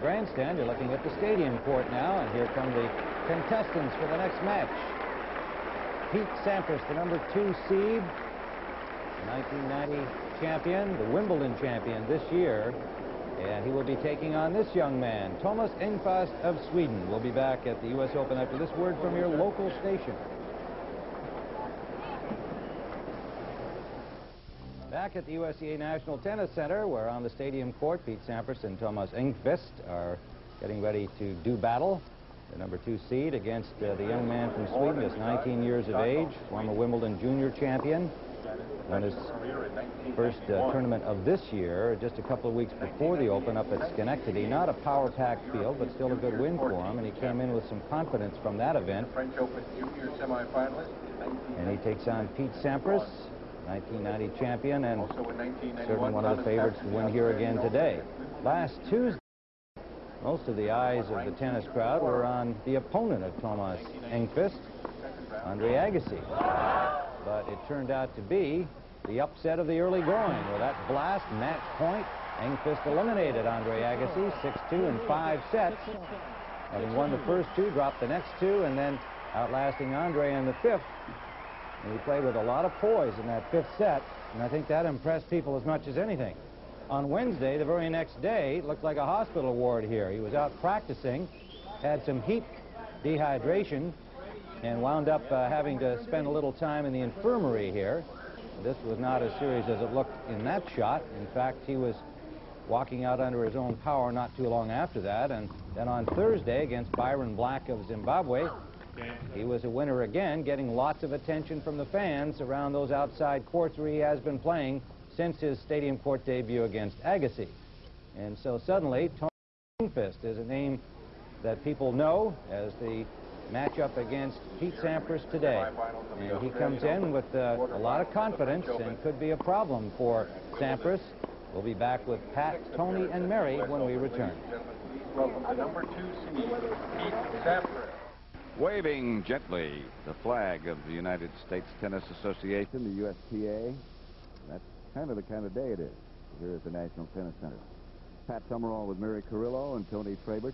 grandstand. You're looking at the stadium court now, and here come the contestants for the next match. Pete Sampras, the number 2 seed, 1990 champion, the Wimbledon champion this year, and he will be taking on this young man, Thomas Enqvist of Sweden. We'll be back at the U.S. Open after this word from your local station. Back at the USCA National Tennis Center, where on the stadium court, Pete Sampras and Thomas Enqvist are getting ready to do battle. The number 2 seed against the young man from Sweden, just 19 years of age, former Wimbledon junior champion. Won his first tournament of this year just a couple of weeks before the Open up at Schenectady. Not a power-packed field, but still a good win for him, and he came in with some confidence from that event. And he takes on Pete Sampras, 1990 champion, and certainly one of the favorites to win here again today. Last Tuesday, most of the eyes of the tennis crowd were on the opponent of Thomas Enqvist, Andre Agassi. But it turned out to be the upset of the early going. With that blast, match point, Enqvist eliminated Andre Agassi 6-2 in 5 sets. Having won the first 2, dropped the next 2, and then outlasting Andre in the 5th. And he played with a lot of poise in that 5th set, and I think that impressed people as much as anything. On Wednesday, the very next day, it looked like a hospital ward here. He was out practicing, had some heat dehydration, and wound up having to spend a little time in the infirmary here. This was not as serious as it looked in that shot. In fact, he was walking out under his own power not too long after that. And then on Thursday, against Byron Black of Zimbabwe, he was a winner again, getting lots of attention from the fans around those outside courts where he has been playing since his stadium court debut against Agassi. And so suddenly, Thomas Enqvist is a name that people know as the matchup against Pete Sampras today. And he comes in with a lot of confidence and could be a problem for Sampras. We'll be back with Pat, Tony, and Mary when we return. Welcome to number 2 seed, Pete Sampras. Waving gently the flag of the United States Tennis Association, the USTA. That's kind of the kind of day it is here at the National Tennis Center. Pat Summerall with Mary Carrillo and Tony Trabert.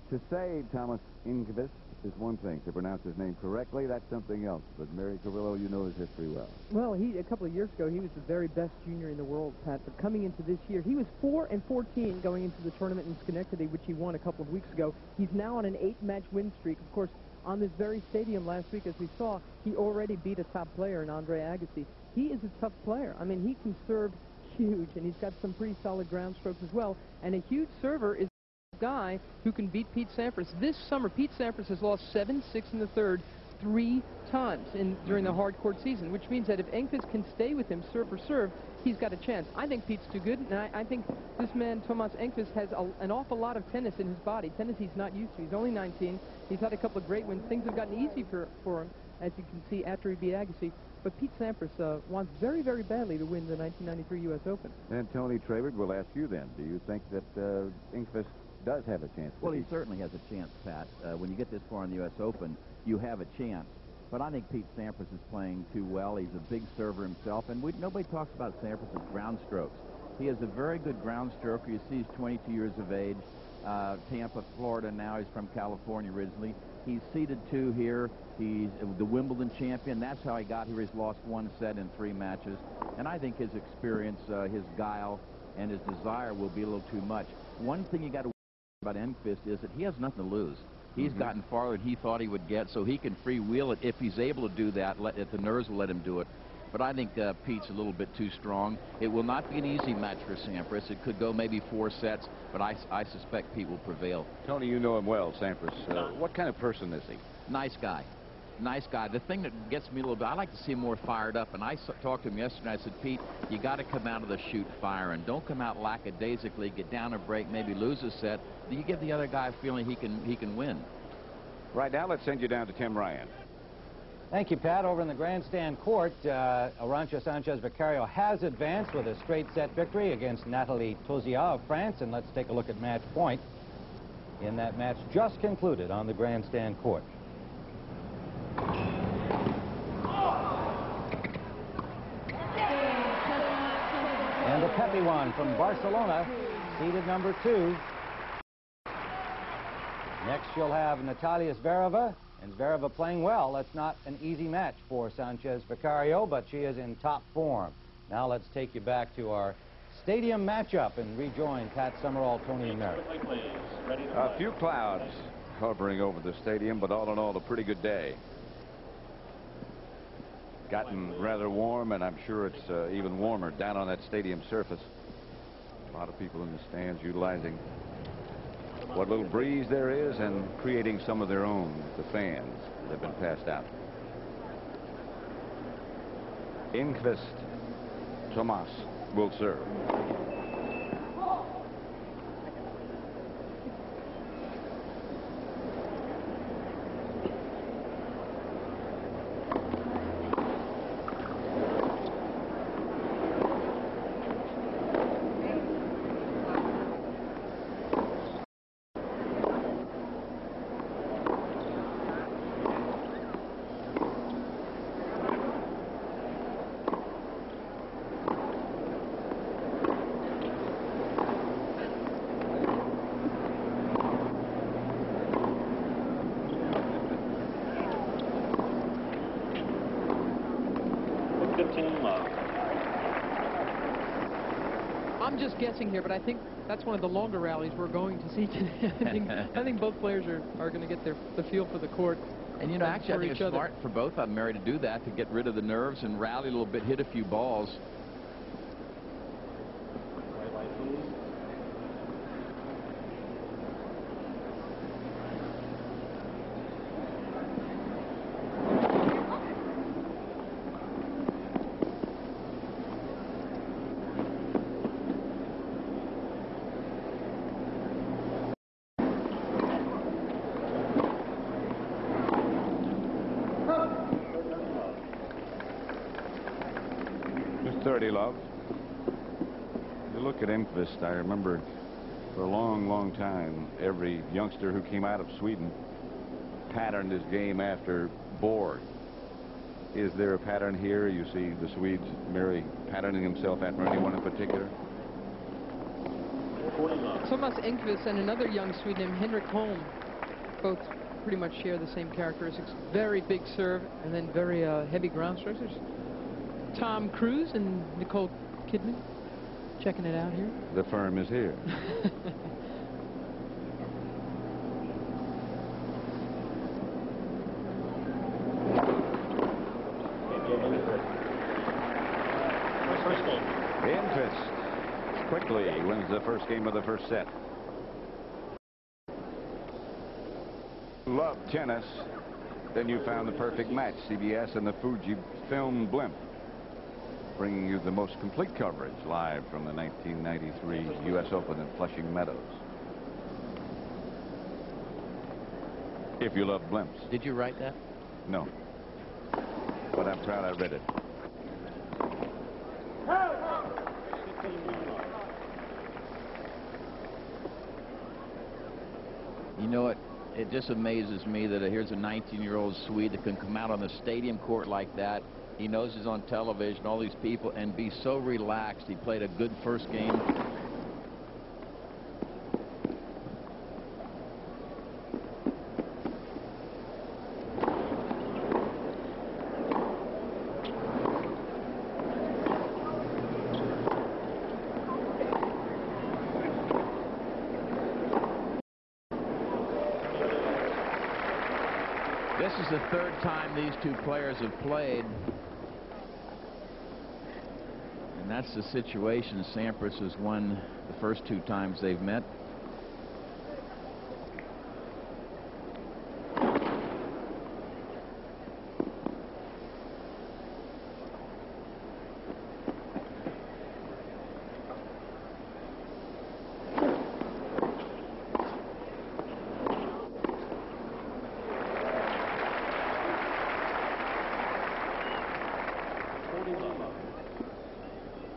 To say Thomas Enqvist is one thing. To pronounce his name correctly, that's something else. But Mary Carrillo, you know his history well. Well, a couple of years ago, he was the very best junior in the world, Pat. But coming into this year, he was 4-14 going into the tournament in Schenectady, which he won a couple of weeks ago. He's now on an 8-match win streak. Of course, on this very stadium last week, as we saw, he already beat a top player in Andre Agassi. He is a tough player. I mean, he can serve huge, and he's got some pretty solid ground strokes as well. And a huge server is a guy who can beat Pete Sampras. This summer, Pete Sampras has lost 7-6 in the 3rd 3 times during the hard court season, which means that if Enqvist can stay with him serve for serve, he's got a chance. I think Pete's too good, and I think this man, Thomas Enqvist, has an awful lot of tennis in his body. Tennis he's not used to. He's only 19. He's had a couple of great wins. Things have gotten easy for him, as you can see, after he beat Agassi. But Pete Sampras wants very, very badly to win the 1993 U.S. Open. And Tony Trabert, will ask you then, do you think that Enqvist does have a chance? Well, he certainly has a chance, Pat. When you get this far in the U.S. Open, you have a chance. But I think Pete Sampras is playing too well. He's a big server himself, and nobody talks about Sampras' ground strokes. He has a very good ground stroker. You see, he's 22 years of age. Tampa, Florida now. He's from California originally. He's seeded 2 here. He's the Wimbledon champion. That's how he got here. He's lost 1 set in 3 matches. And I think his experience, his guile, and his desire will be a little too much. One thing you got to worry about Enqvist is that he has nothing to lose. He's gotten farther than he thought he would get, so he can freewheel it if he's able to do that, if the nerves will let him do it. But I think Pete's a little bit too strong. It will not be an easy match for Sampras. It could go maybe 4 sets, but I suspect Pete will prevail. Tony, you know him well, Sampras. What kind of person is he? Nice guy. Nice guy. The thing that gets me a little bit, I like to see him more fired up. And I talked to him yesterday. I said, Pete, you got to come out of the chute firing. Don't come out lackadaisically, get down a break, maybe lose a set. You give the other guy a feeling he can win. Right now, let's send you down to Tim Ryan. Thank you, Pat. Over in the grandstand court, Arantxa Sanchez-Vicario has advanced with a straight set victory against Nathalie Tauziat of France. And let's take a look at match point in that match just concluded on the grandstand court. And the peppy one from Barcelona, seeded number 2. Next, you'll have Natalia Zvereva, and Zvereva playing well. That's not an easy match for Sanchez Vicario, but she is in top form. Now let's take you back to our stadium matchup and rejoin Pat Summerall, Tony, and Mary. A few clouds hovering over the stadium, but all in all, a pretty good day. Gotten rather warm, and I'm sure it's even warmer down on that stadium surface. A lot of people in the stands utilizing what little breeze there is and creating some of their own with the fans that have been passed out. Enqvist Tomas will serve. I'm just guessing here, but I think that's one of the longer rallies we're going to see today. I think both players are going to get the feel for the court. And, you know, actually, I think it's smart for both of them, Mary, to do that, to get rid of the nerves and rally a little bit, hit a few balls. Just 30 love. You look at Enqvist, I remember for a long, long time, every youngster who came out of Sweden patterned his game after Borg. Is there a pattern here? You see the Swedes, Mary, patterning himself after anyone in particular? Thomas Enqvist and another young Swede named Henrik Holm both pretty much share the same characteristics. Very big serve and then very heavy ground strokes. There's Tom Cruise and Nicole Kidman checking it out here. The firm is here. Enqvist quickly wins the first game of the first set. Love tennis, then you found the perfect match. CBS and the Fujifilm blimp, bringing you the most complete coverage live from the 1993 U.S. Open in Flushing Meadows. If you love blimps. Did you write that? No. But I'm proud I read it. You know what? It just amazes me that here's a 19-year-old Swede that can come out on the stadium court like that. He knows he's on television, all these people, and be so relaxed. He played a good first game. This is the third time these two players have played. And that's the situation. Sampras has won the first two times they've met.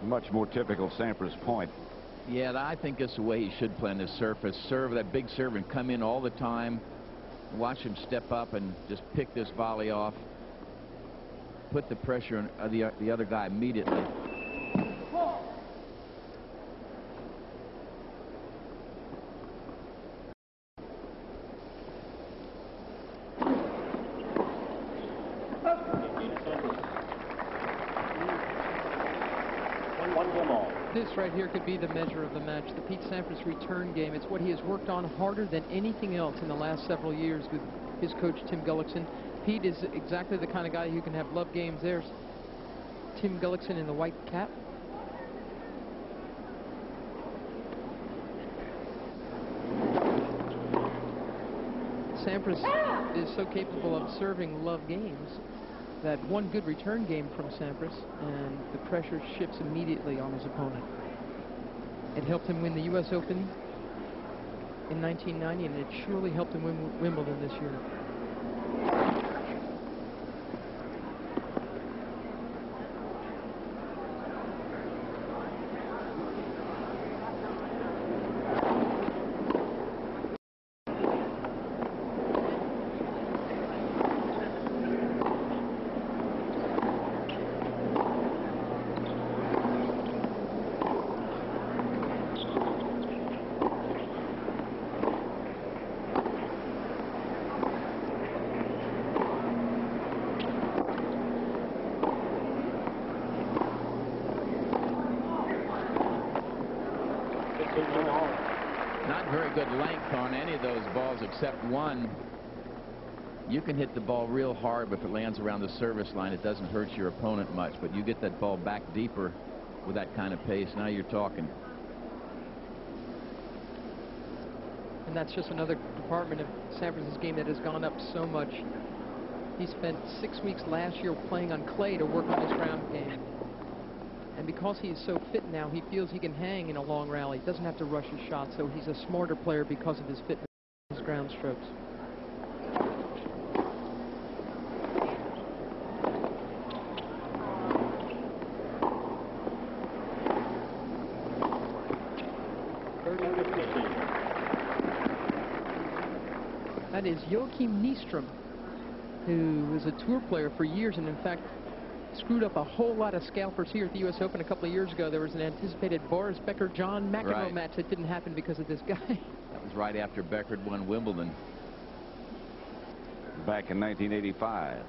Much more typical Sampras point. Yeah, I think that's the way he should play on this surface. Serve that big serve and come in all the time. Watch him step up and just pick this volley off. Put the pressure on the other guy immediately. this right here could be the measure of the match. The Pete Sampras return game. It's what he has worked on harder than anything else in the last several years with his coach, Tim Gullickson. Pete is exactly the kind of guy who can have love games. There's Tim Gullickson in the white cap. Sampras is so capable of serving love games that one good return game from Sampras and the pressure shifts immediately on his opponent. It helped him win the U.S. Open in 1990, and it surely helped him win Wimbledon this year. Not very good length on any of those balls except one. You can hit the ball real hard, but if it lands around the service line, it doesn't hurt your opponent much. But you get that ball back deeper with that kind of pace, now you're talking. And that's just another department of Sampras' game that has gone up so much. He spent 6 weeks last year playing on clay to work on his ground game. And because he is so fit now, he feels he can hang in a long rally. He doesn't have to rush his shot, so he's a smarter player because of his fitness, his ground strokes. That is Joachim Nystrom, who was a tour player for years and in fact screwed up a whole lot of scalpers here at the U.S. Open a couple of years ago. There was an anticipated Boris Becker-John McEnroe match that didn't happen because of this guy. That was right after Becker won Wimbledon. Back in 1985.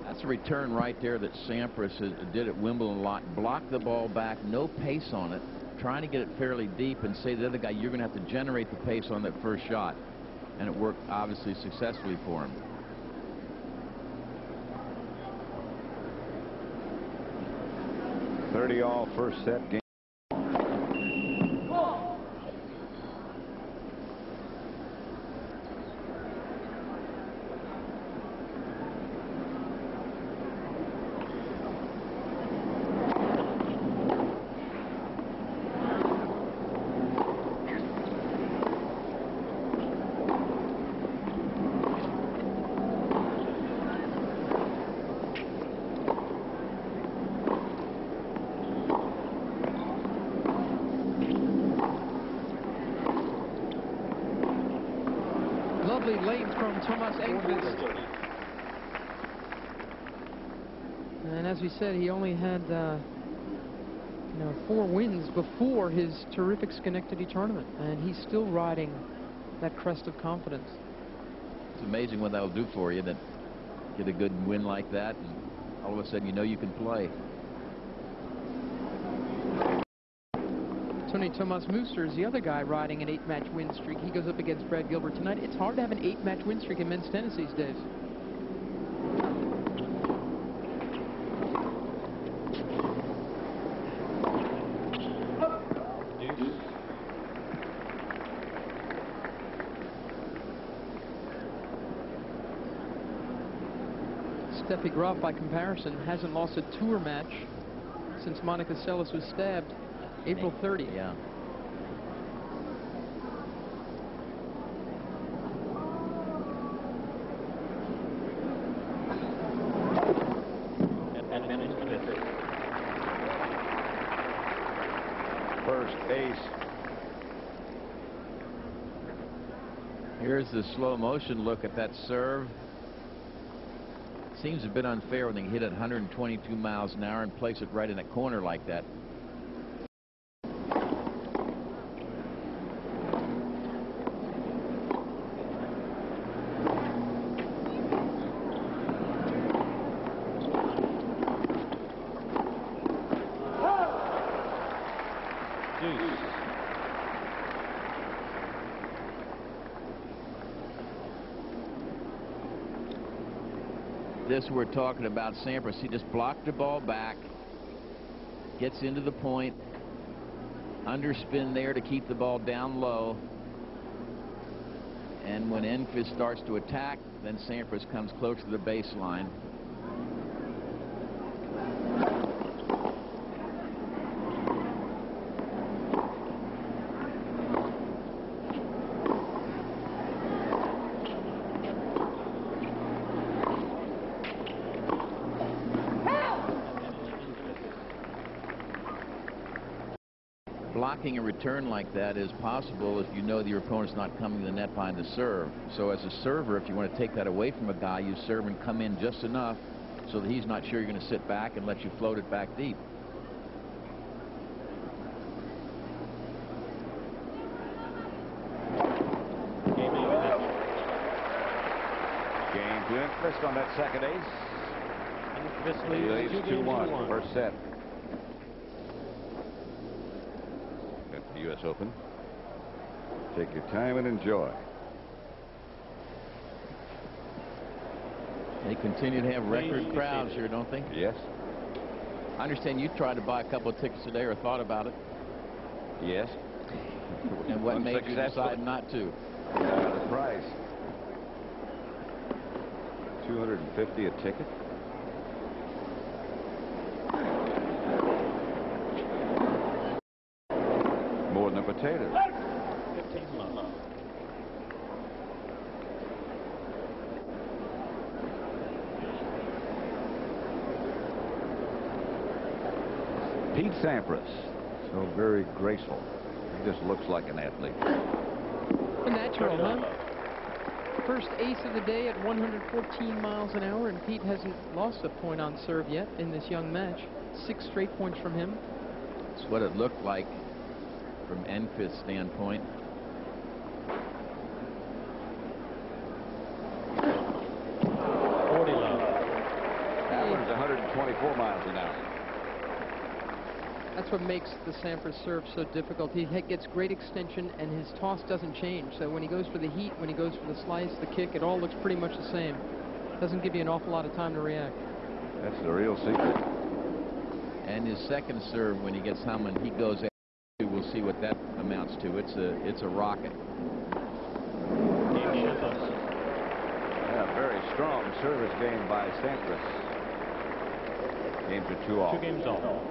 That's a return right there that Sampras did at Wimbledon a lot. Block the ball back, no pace on it, trying to get it fairly deep and say to the other guy, you're going to have to generate the pace on that first shot. And it worked obviously successfully for him. All first set game. Lovely lane from Thomas Enqvist. And as we said, he only had 4 wins before his terrific Schenectady tournament, and he's still riding that crest of confidence. It's amazing what that'll do for you, that get a good win like that, and all of a sudden you know you can play. Tony Tomas Muster is the other guy riding an 8-match win streak. He goes up against Brad Gilbert tonight. It's hard to have an 8-match win streak in men's tennis these days. Steffi Graf, by comparison, hasn't lost a tour match since Monica Seles was stabbed April 30th. Yeah. First ace. Here's the slow motion look at that serve. Seems a bit unfair when they hit it 122 miles an hour and place it right in a corner like that. deuce. This we're talking about Sampras. He just blocked the ball back, gets into the point, underspin there to keep the ball down low. And when Enqvist starts to attack, then Sampras comes close to the baseline. Blocking a return like that is possible if you know that your opponent's not coming to the net behind the serve. So as a server, if you want to take that away from a guy, you serve and come in just enough so that he's not sure you're going to sit back and let you float it back deep. Game to Enqvist on that second ace. Enqvist He leads leads 2-1. First set. At the U.S. Open. Take your time and enjoy. They continue to have record crowds here, don't they? Yes. I understand you tried to buy a couple of tickets today or thought about it. Yes. And what made you decide not to? The price. $250 a ticket. More than a potato. 15 low. Pete Sampras, so very graceful. He just looks like an athlete. A natural, huh? First ace of the day at 114 miles an hour, and Pete hasn't lost a point on serve yet in this young match. 6 straight points from him. It's what it looked like from Enqvist's standpoint. That one's 124 miles an hour. That's what makes the Sampras serve so difficult. He gets great extension, and his toss doesn't change. So when he goes for the heat, when he goes for the slice, the kick, it all looks pretty much the same. Doesn't give you an awful lot of time to react. That's the real secret. And his second serve, when he gets home and he goes after, we'll see what that amounts to. It's a rocket. Yeah, very strong service game by Sampras. Games are 2 all. 2 games all.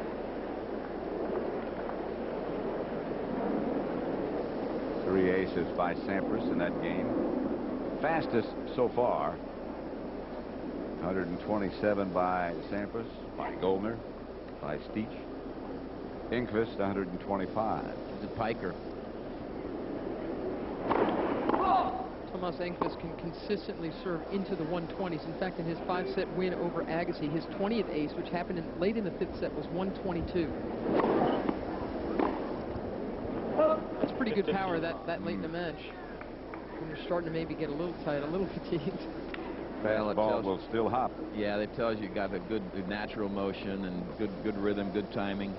Three aces by Sampras in that game. Fastest so far. 127 by Sampras, by Goldner, by Stich. Enqvist 125. He's a piker. Tomas Enqvist can consistently serve into the 120s. In fact, in his 5-set win over Agassi, his 20th ace, which happened late in the 5th set, was 122. That's pretty good power that late in the match, when you're starting to maybe get a little tired, a little fatigued. Fastball will still hop. Yeah, that tells you got a good natural motion and good rhythm, good timing.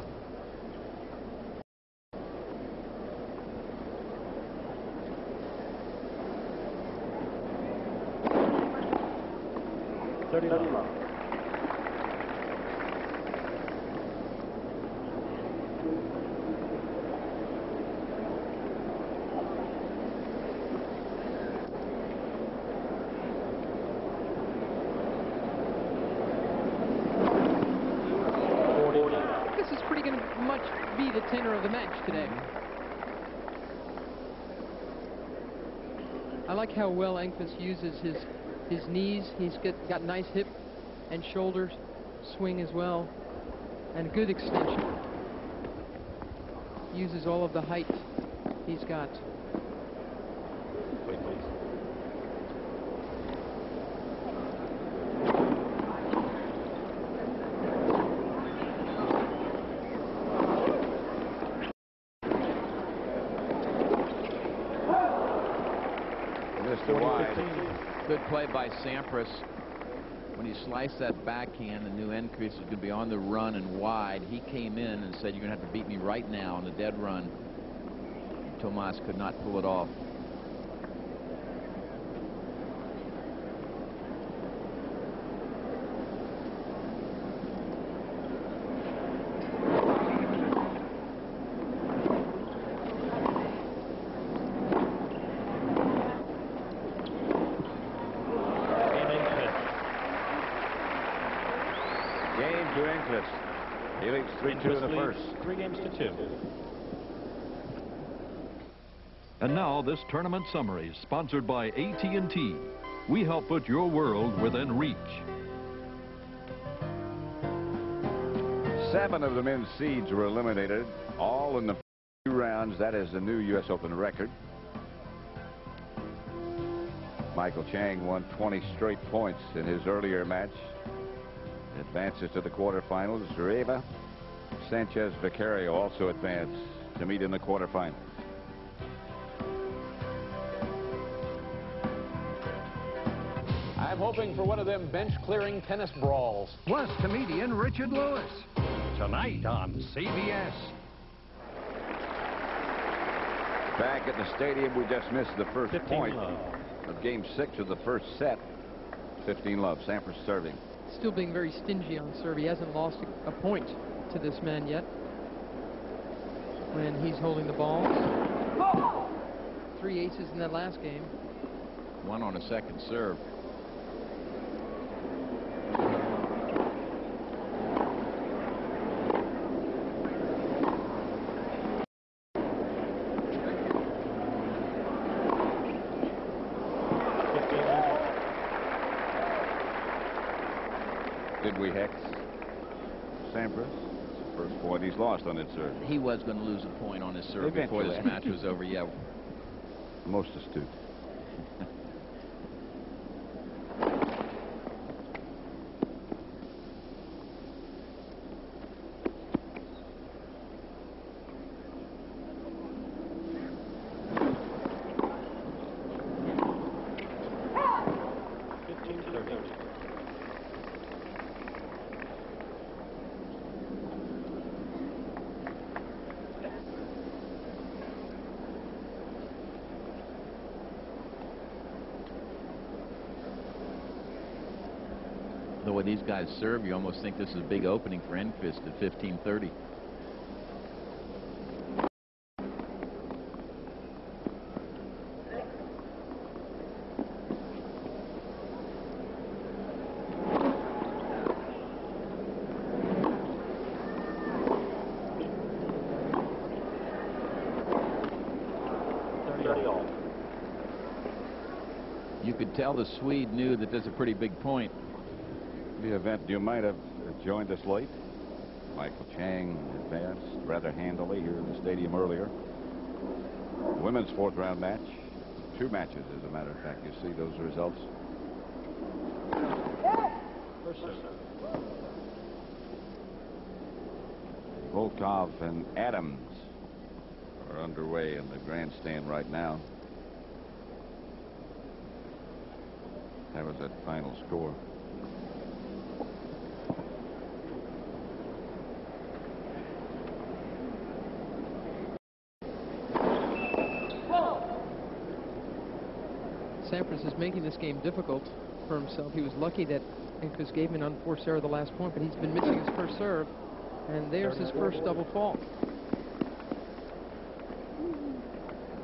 This is pretty going to much be the tenor of the match today. I like how well Enqvist uses his knees. He's got nice hip and shoulder swing as well, and good extension. Uses all of the height he's got. Wait, please. Mr. Wide. Good play by Sampras. When he sliced that backhand and knew Enqvist was going to be on the run and wide, he came in and said, "You're going to have to beat me right now on the dead run." Tomas could not pull it off. Game to Enqvist. He leads 3-2 in the first. 3-2. And now this tournament summary, sponsored by AT&T. We help put your world within reach. 7 of the men's seeds were eliminated, all in the 2 rounds. That is the new U.S. Open record. Michael Chang won 20 straight points in his earlier match. Advances to the quarterfinals. Reva Sanchez Vicario also advanced to meet in the quarterfinals. I'm hoping for one of them bench-clearing tennis brawls. Plus comedian Richard Lewis. Tonight on CBS. Back at the stadium, we just missed the first point of Game 6 of the first set. 15-love. Sampras serving. Still being very stingy on serve. He hasn't lost a point to this man yet when he's holding the ball. 3 aces in that last game. 1 on a second serve. Did we hex Sampras? It's the first point he's lost on his serve. He was going to lose a point on his serve before this match was over. Yeah. Most astute. The way these guys serve, you almost think this is a big opening for Enqvist at 15-30. You could tell the Swede knew that this is a pretty big point. The event, you might have joined us late. Michael Chang advanced rather handily here in the stadium earlier. Women's 4th round match. 2 matches, as a matter of fact. You see those results. Volkov and Adams are underway in the grandstand right now. That was that final score. Sampras is making this game difficult for himself. He was lucky that Enqvist gave him an unforced error the last point, but he's been missing his first serve, and there's his first double fault.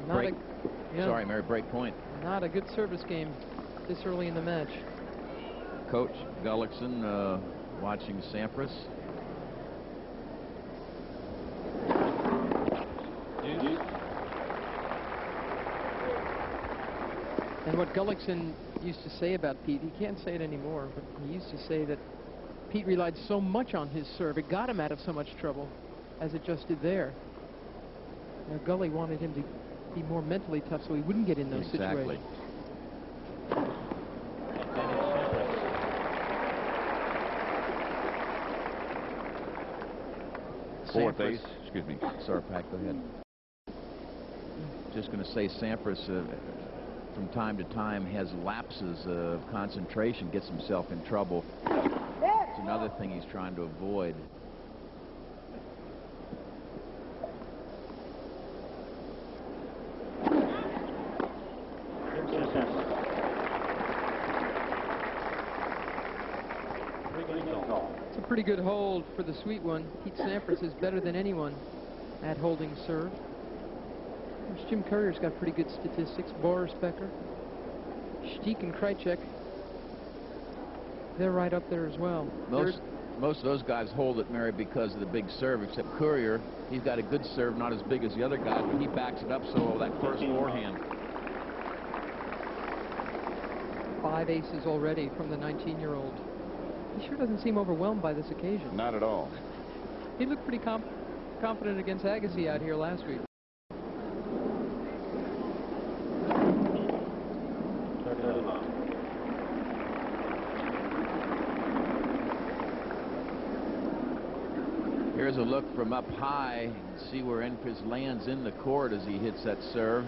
Break. Sorry, Mary, break point. Not a good service game this early in the match. Coach Gullickson watching Sampras. And what Gullickson used to say about Pete, he can't say it anymore, but he used to say that Pete relied so much on his serve, it got him out of so much trouble, as it just did there. Now, Gully wanted him to be more mentally tough so he wouldn't get in those situations. Fourth ace. Excuse me. Sorry, Pat, go ahead. Just going to say Sampras from time to time has lapses of concentration, gets himself in trouble. It's another thing he's trying to avoid. It's a pretty good hold for the sweet one. Pete Sampras is better than anyone at holding serve. Jim Courier's got pretty good statistics. Boris Becker, Stiek and Krajicek, they're right up there as well. Most of those guys hold it, Mary, because of the big serve, except Courier. He's got a good serve, not as big as the other guys, but he backs it up so that first forehand. 5 aces already from the 19-year-old. He sure doesn't seem overwhelmed by this occasion. Not at all. He looked pretty confident against Agassi out here last week. Here's a look from up high and see where Enqvist lands in the court as he hits that serve.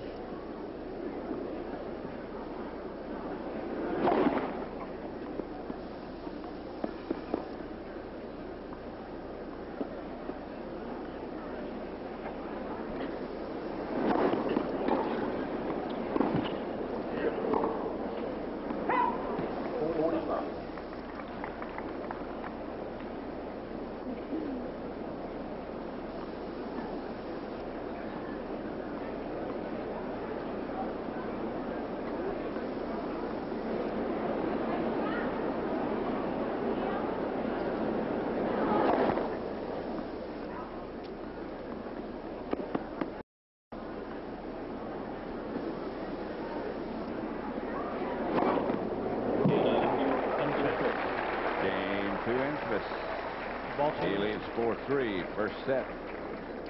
He leads 4-3, first set.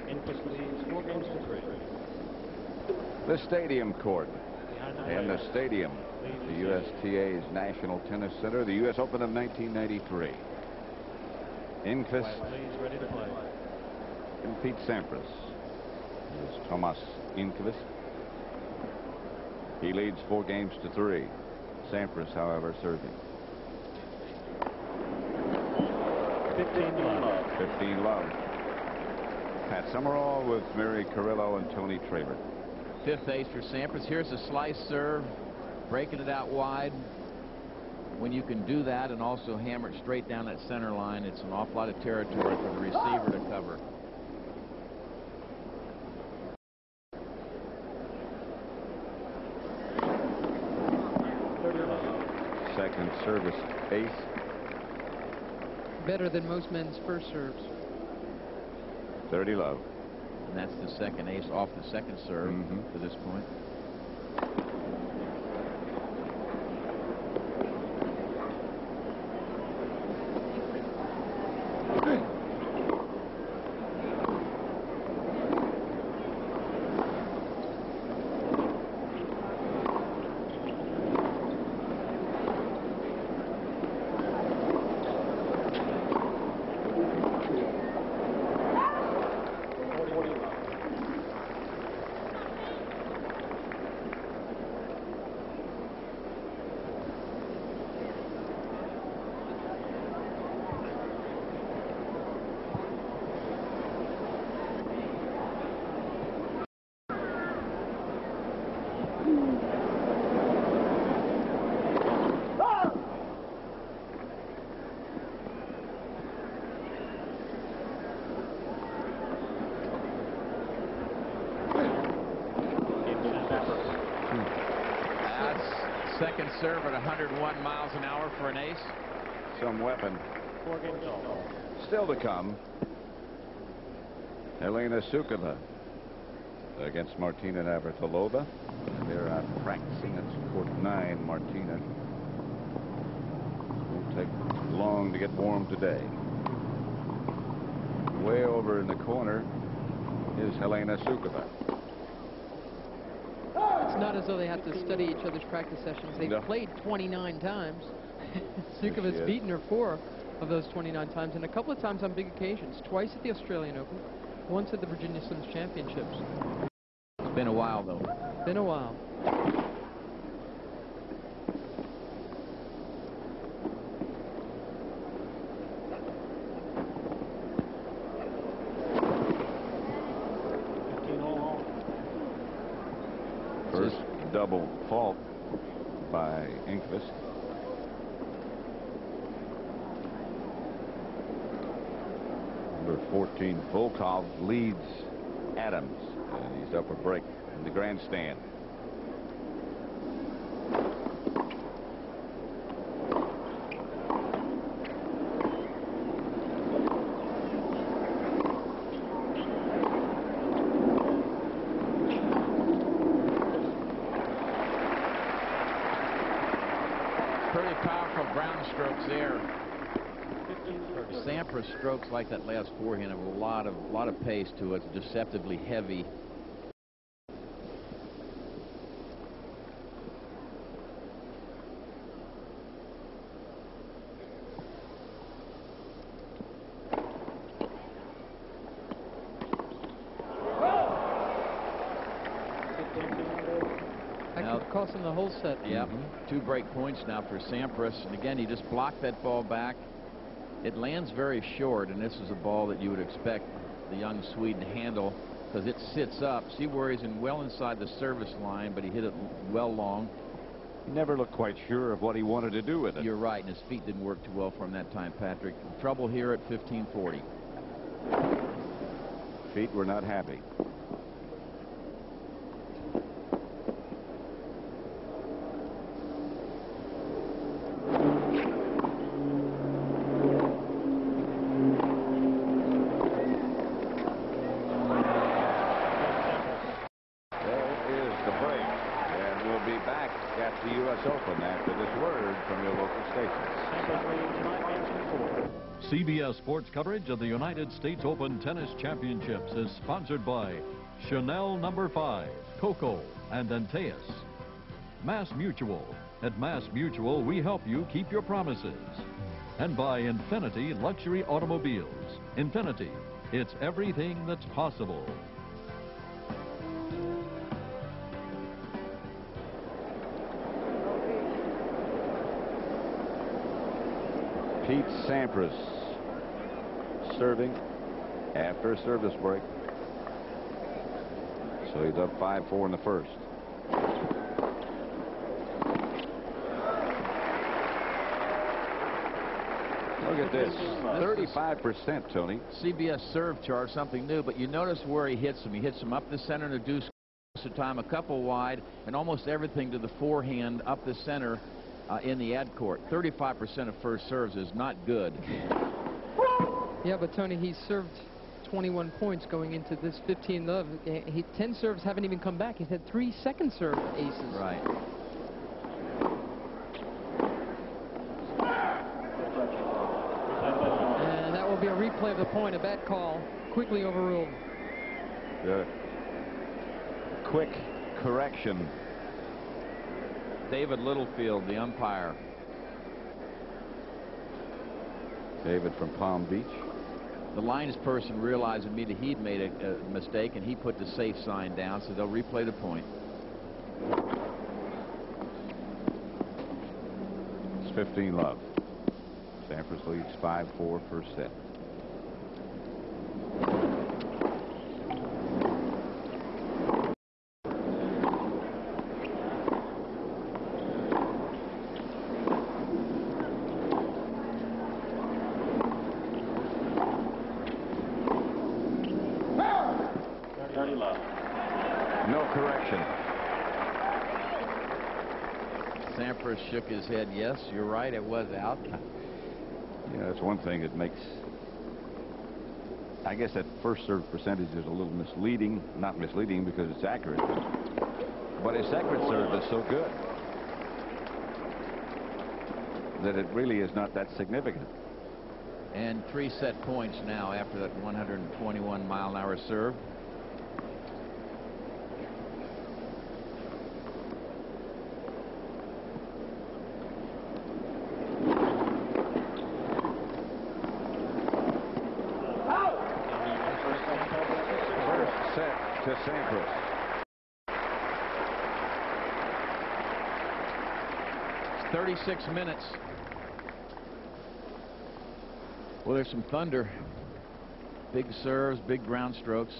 Enqvist leads 4 games to 3. The Stadium Court. And the Stadium, the USTA's National Tennis Center, the U.S. Open of 1993. Enqvist Ready to play. and Pete Sampras. Here's Thomas Enqvist. He leads 4 games to 3. Sampras, however, serving. 15 love. 15 love. Pat Summerall with Mary Carrillo and Tony Traver. 5th ace for Sampras. Here's a slice serve, breaking it out wide. When you can do that and also hammer it straight down that center line, it's an awful lot of territory for the receiver to cover. Second service ace. Better than most men's first serves. 30 love. And that's the second ace off the second serve to this point. Second serve at 101 miles an hour for an ace. Some weapon. 4 games all. Still to come. Helena Sukova against Martina Navratilova. They're out practicing at court 9. Martina won't take long to get warm today. Way over in the corner is Helena Sukova. It's not as though they have to study each other's practice sessions. They've played 29 times. Sukova's beaten her 4 of those 29 times, and a couple of times on big occasions. Twice at the Australian Open, once at the Virginia Slims Championships. It's been a while, though. Been a while. First double fault by Enqvist. Number 14, Volkov leads Adams, and he's up a break in the grandstand. Pretty powerful ground strokes there. Sampras strokes like that last forehand have a lot of pace to it. It's deceptively heavy. That could cost him the whole set. Yeah, 2 break points now for Sampras. And again, he just blocked that ball back. It lands very short, and this is a ball that you would expect the young Swede to handle because it sits up. See where he's well inside the service line, but he hit it well long. He never looked quite sure of what he wanted to do with it. You're right, and his feet didn't work too well for him that time, Patrick. Trouble here at 1540. Feet were not happy. At the U.S. Open after this word from your local stations. CBS Sports coverage of the United States Open Tennis Championships is sponsored by Chanel No. 5, Coco, and Antaeus. Mass Mutual. At Mass Mutual, we help you keep your promises. And by Infinity Luxury Automobiles. Infinity. It's everything that's possible. Pete Sampras serving after a service break. So he's up 5-4 in the first. Look at this. 35%, Tony. CBS serve chart, something new, but you notice where he hits them. He hits them up the center in a deuce time, a couple wide, and almost everything to the forehand up the center. In the ad court. 35% of first serves is not good. Yeah, but Tony, he's served 21 points going into this 15-love. 10 serves haven't even come back. He's had 3 second serve aces. Right. And that will be a replay of the point. A bad call. Quickly overruled. Good. Quick correction. David Littlefield, the umpire. David from Palm Beach. The lines person realized immediately he'd made a mistake, and he put the safe sign down, so they'll replay the point. It's 15-love. Sampras leads 5-4 first set. No correction. Sampras shook his head. Yes, you're right. It was out. Yeah, that's one thing that makes. I guess that first serve percentage is a little misleading. Not misleading because it's accurate. But his second serve is so good that it really is not that significant. And 3 set points now after that 121-mile-an-hour serve. To Sampras. It's 36 minutes. Well, there's some thunder. Big serves, big ground strokes.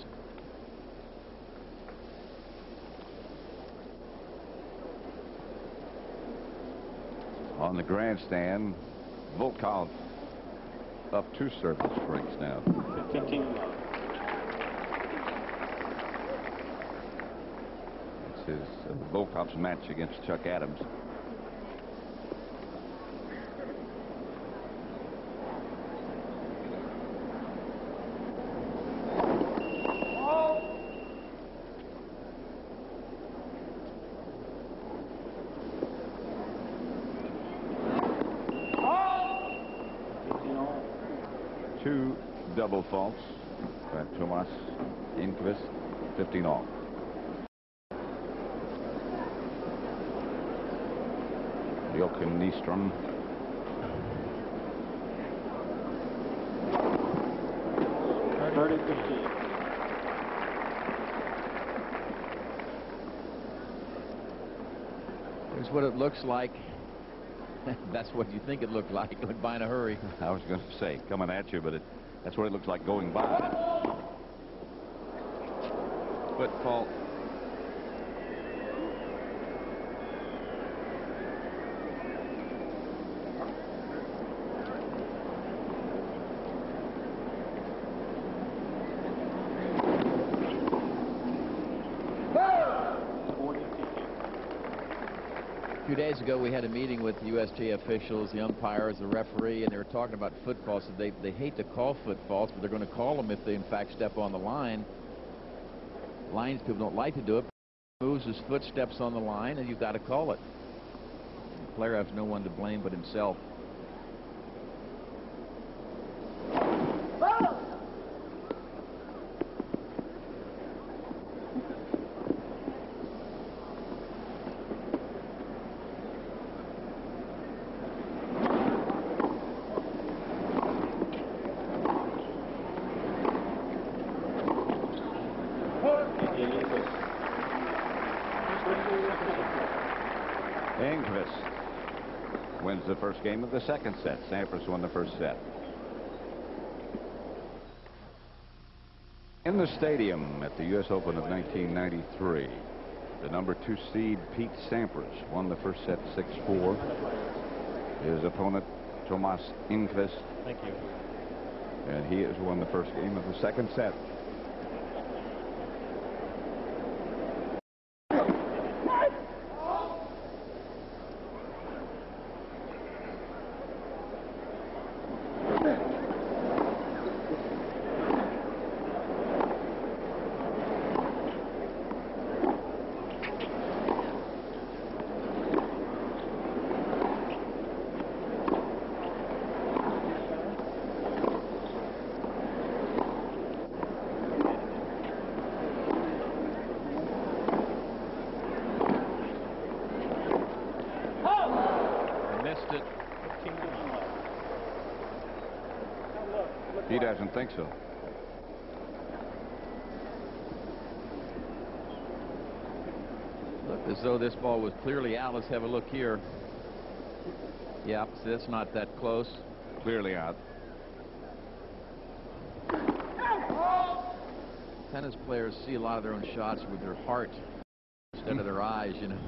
On the grandstand, Volkov up 2 service breaks now. 15 love. This is Volkov's match against Chuck Adams. Two double faults by Thomas Enqvist, 15 all. Jochen Nyström. Here's what it looks like. That's what you think it looked like. It went by in a hurry. I was going to say coming at you, but that's what it looks like going by. Foot fault. A few days ago, we had a meeting with the USGA officials, the umpires, the referee, and they were talking about foot faults. They hate to call foot faults, but they're going to call them if they, in fact, step on the line. Lines people don't like to do it. Moves his foot, steps on the line, and you've got to call it. The player has no one to blame but himself. Enqvist wins the first game of the second set. Sampras won the first set. In the stadium at the U.S. Open of 1993, the #2 seed Pete Sampras won the first set 6-4. His opponent Thomas Enqvist. Thank you. And he has won the first game of the second set. He doesn't think so. Looked as though this ball was clearly out. Let's have a look here. Yep, so that's not that close. Clearly out. Tennis players see a lot of their own shots with their heart instead of their eyes, you know.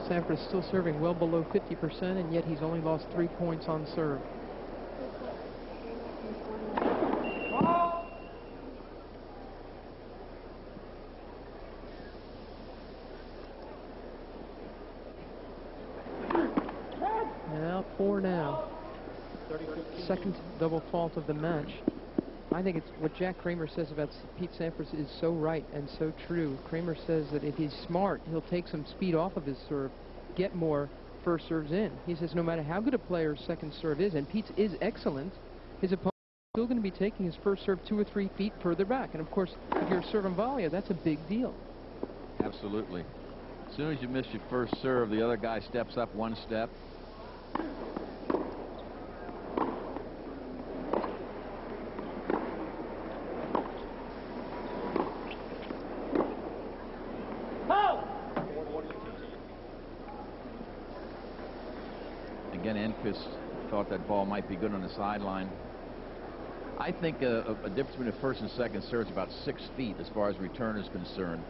Sampras still serving well below 50%, and yet he's only lost 3 points on serve. Now 4 now. Second double fault of the match. I think it's what Jack Kramer says about Pete Sampras is so right and so true. Kramer says that if he's smart, he'll take some speed off of his serve, get more first serves in. He says no matter how good a player's second serve is, and Pete's is excellent, his opponent is still going to be taking his first serve 2 or 3 feet further back. And of course, if you're serving volley, that's a big deal. Absolutely. As soon as you miss your first serve, the other guy steps up 1 step. thought that ball might be good on the sideline. I think a difference between the first and second serve is about 6 feet as far as return is concerned,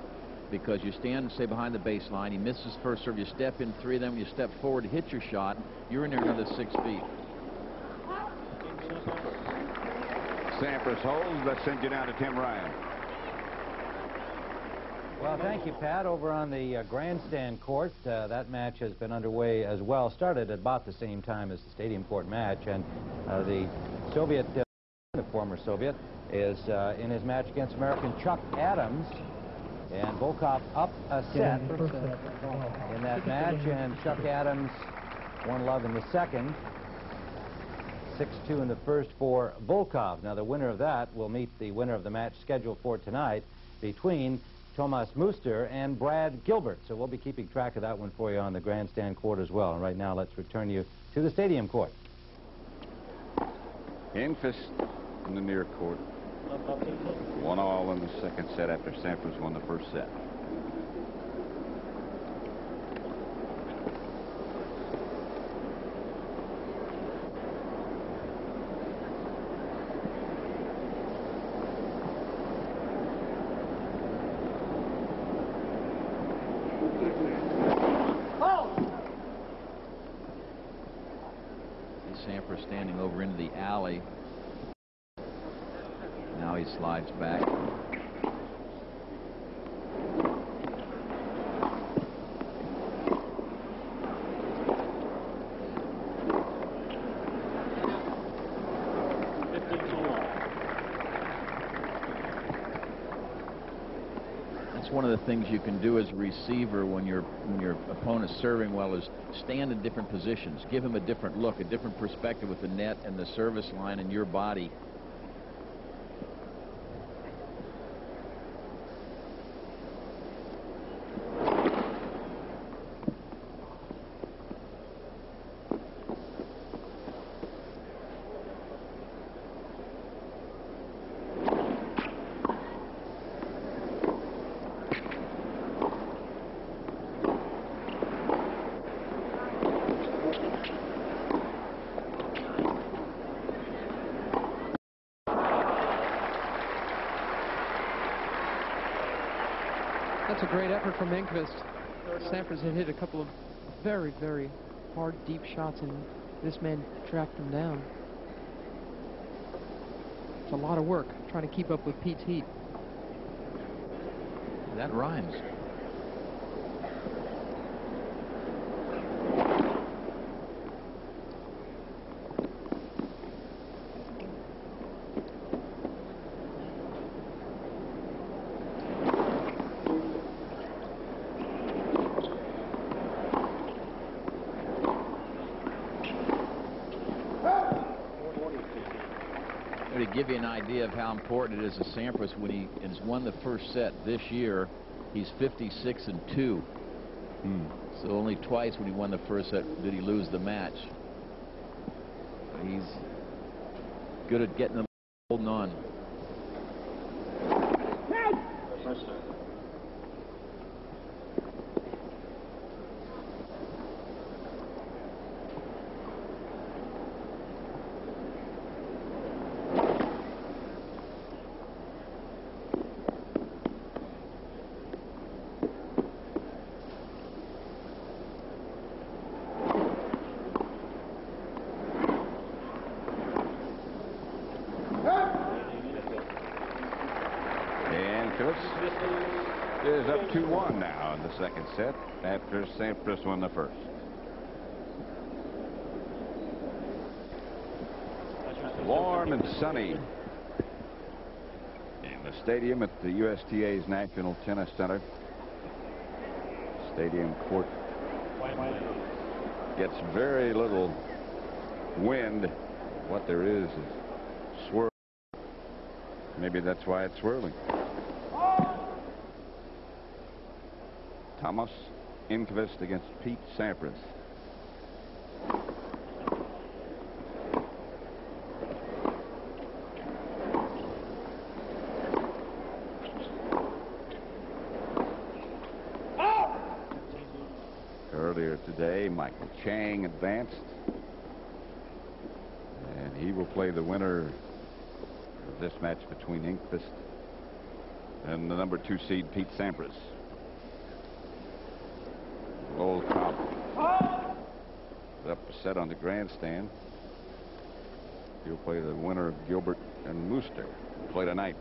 because you stand, say, behind the baseline. He misses first serve. You step in 3, then when you step forward to hit your shot, you're in there another 6 feet. Sampras holds. That sends you down to Tim Ryan. Well, thank you, Pat. Over on the grandstand court, that match has been underway as well. Started at about the same time as the stadium court match, and the Soviet, the former Soviet, is in his match against American Chuck Adams, and Volkov up a set in that match, and Chuck Adams won love in the second. 6-2 in the first for Volkov. Now, the winner of that will meet the winner of the match scheduled for tonight between Thomas Muster and Brad Gilbert. So we'll be keeping track of that one for you on the grandstand court as well. And right now, let's return you to the stadium court. Enqvist in the near court. 1-all in the second set after Sampras won the first set. Sampras standing over into the alley. Now he slides back. That's one of the things you can do as a receiver when your opponent's serving well, is stand in different positions. Give him a different look, a different perspective with the net and the service line and your body. That's a great effort from Enqvist. Sampras had hit a couple of very, very hard, deep shots, and this man tracked him down. It's a lot of work trying to keep up with Pete's heat. That rhymes. To give you an idea of how important it is to Sampras, when he has won the first set this year, he's 56-2. So only twice when he won the first set did he lose the match. He's good at getting them, holding on. Is up 2-1 now in the second set after Sampras won the first. Warm and sunny in the stadium at the USTA's National Tennis Center. Stadium court gets very little wind. What there is swirl. Maybe that's why it's swirling. Thomas Enqvist against Pete Sampras. Earlier today, Michael Chang advanced. We'll play the winner of this match between Enqvist and the number 2 seed Pete Sampras. Lowell Cobb up a set on the grandstand. He'll play the winner of Gilbert and Mooster. We'll play tonight.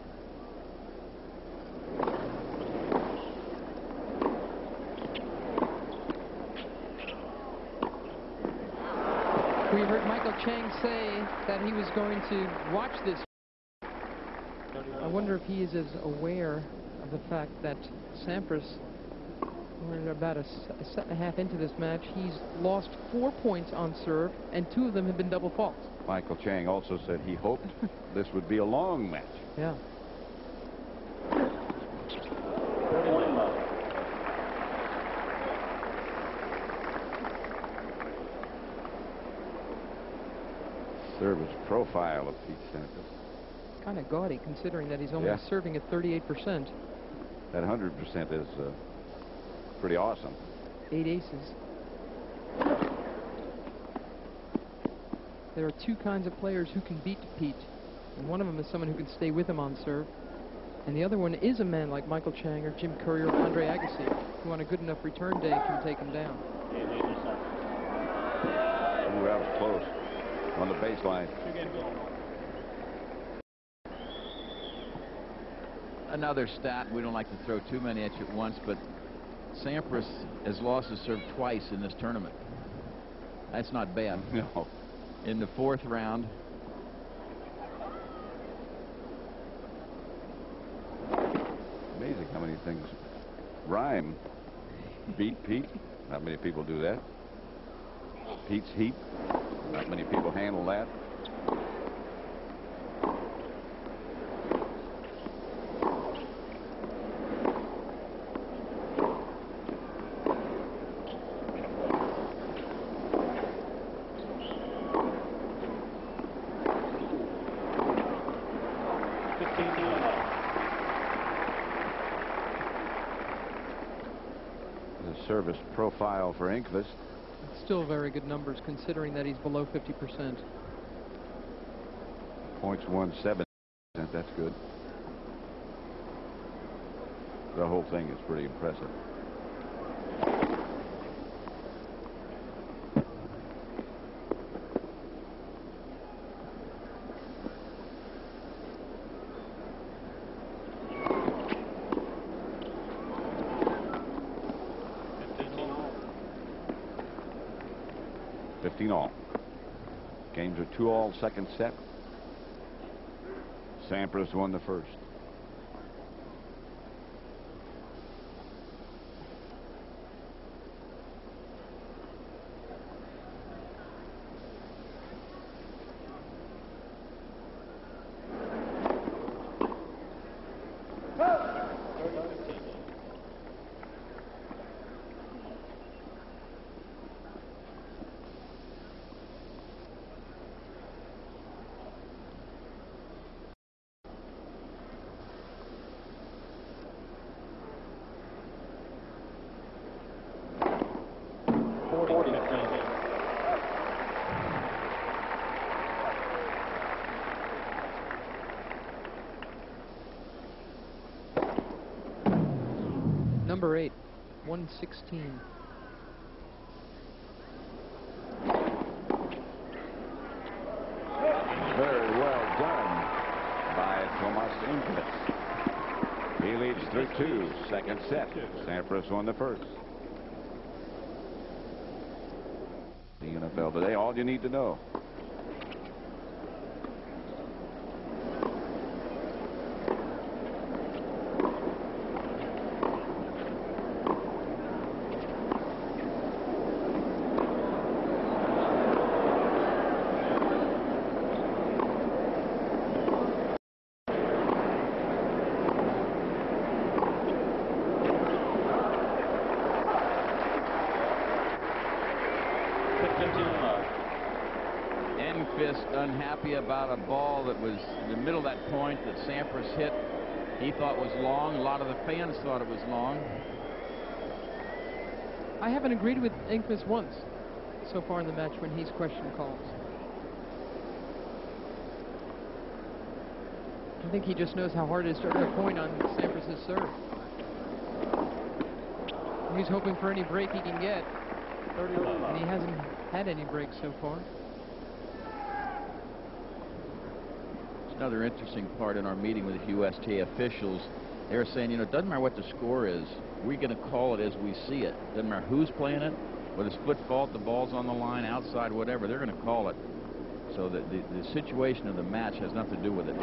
We heard Michael Chang say that he was going to watch this. I wonder if he is as aware of the fact that Sampras, we're about a set and a half into this match, he's lost 4 points on serve, and 2 of them have been double faults. Michael Chang also said he hoped this would be a long match. Yeah. Service profile of Pete Sampras. Kind of gaudy considering that he's only serving at 38%. That 100% is pretty awesome. 8 aces. There are 2 kinds of players who can beat Pete, and one of them is someone who can stay with him on serve, and the other one is a man like Michael Chang or Jim Courier or Andre Agassi, who on a good enough return day can take him down. Ooh, that was close on the baseline. Another stat, we don't like to throw too many at you at once, but Sampras has lost his serve twice in this tournament. That's not bad. No. In the 4th round, Amazing how many things rhyme. Beat Pete. Not many people do that. Pete's heat. Not many people handle that. Service profile for Enqvist. Still very good numbers considering that he's below 50%. Points 1.7. That's good. The whole thing is pretty impressive. All. Games are 2-all second set. Sampras won the first. Number 8, 116. Very well done by Thomas Enqvist. He leads 3-2, second set. Sampras won the first. The NFL today, all you need to know. Enqvist unhappy about a ball that was in the middle of that point that Sampras hit. He thought was long. A lot of the fans thought it was long. I haven't agreed with Enqvist once so far in the match when he's questioned calls. think he just knows how hard it is to earn a point on Sampras' serve. He's hoping for any break he can get, and he hasn't had any breaks so far. It's another interesting part in our meeting with the USTA officials. They're saying, you know, it doesn't matter what the score is. We're going to call it as we see it. Doesn't matter who's playing it, whether it's foot fault, the ball's on the line, outside, whatever. They're going to call it. So the situation of the match has nothing to do with it.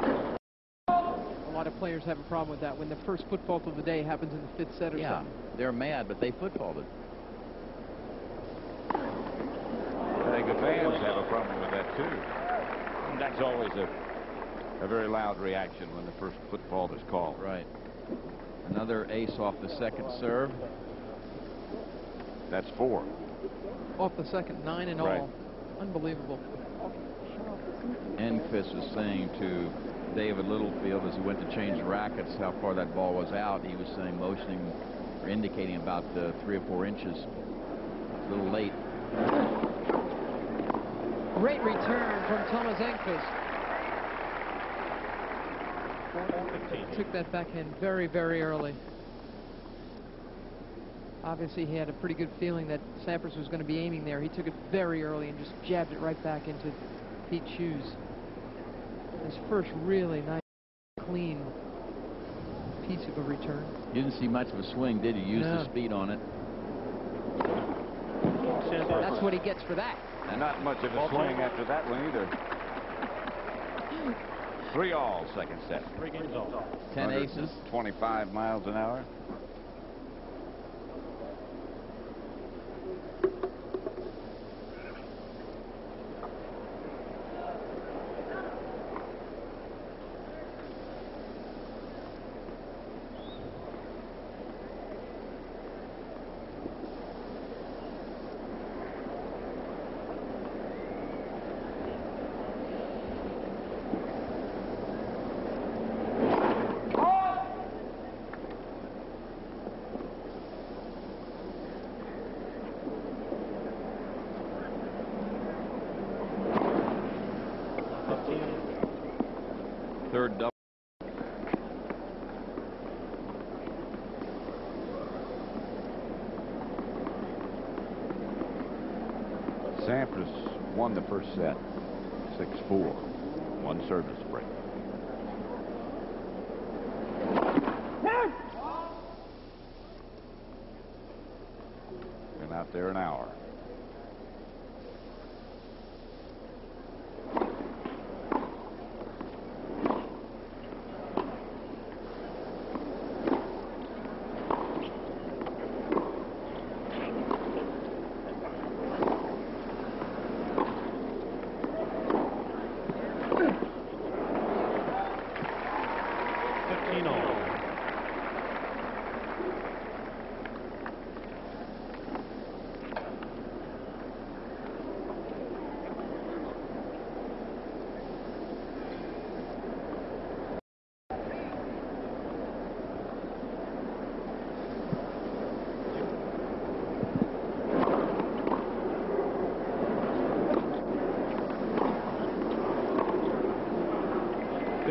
A lot of players have a problem with that when the first foot fault of the day happens in the 5th set or something. They're mad, but they foot faulted. I think the fans have a problem with that too. That's always a very loud reaction when the first foot fault is called. Right. Another ace off the second serve. That's 4. Off the second, 9 in Right. all. Unbelievable. Enqvist was saying to David Littlefield as he went to change rackets how far that ball was out. He was saying, motioning or indicating about 3 or 4 inches. A little late. Great return from Thomas Enqvist. Took that backhand very, very early. Obviously, he had a pretty good feeling that Sampras was going to be aiming there. He took it very early and just jabbed it right back into Pete's shoes. His first really nice, clean piece of a return. You didn't see much of a swing, did you? Use the speed on it. That's what he gets for that. And not much of a swing after that one either. 3-all second set. 3 games all. 10 aces. 25 miles an hour. Third double. Sampras won the first set 6-4. 1 service break. Been out there an hour.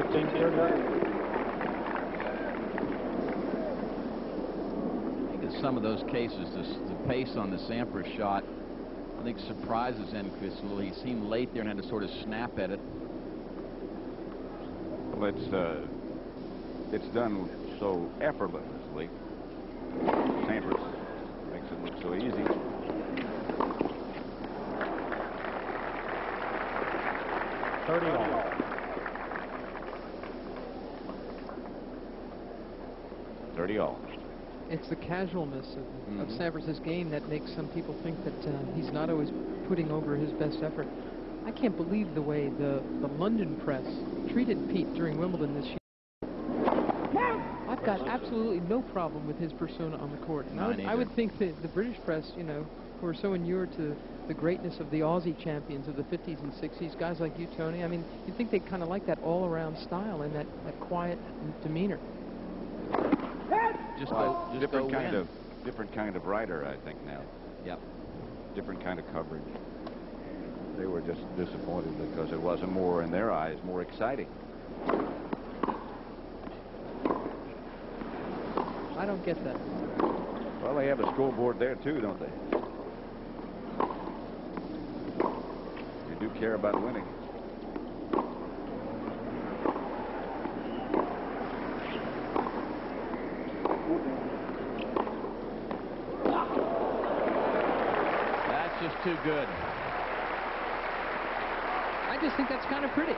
I think in some of those cases, the pace on the Sampras shot, I think, surprises Enqvist a little. He seemed late there and had to sort of snap at it. Well, it's done so effortlessly. Sampras makes it look so easy. All. It's the casualness of Sampras' game that makes some people think that he's not always putting over his best effort. I can't believe the way the London press treated Pete during Wimbledon this year. I've got absolutely no problem with his persona on the court. And I would think that the British press, you know, who are so inured to the greatness of the Aussie champions of the 50s and 60s, guys like you, Tony, I mean, you'd think they'd kind of like that all-around style and that quiet demeanor. Different kind of writer, I think, now. Yep. Different kind of coverage. They were just disappointed because it wasn't more, in their eyes, more exciting. I don't get that. Well, they have a scoreboard there, too, don't they? They do care about winning. That's just too good. I just think that's kind of pretty.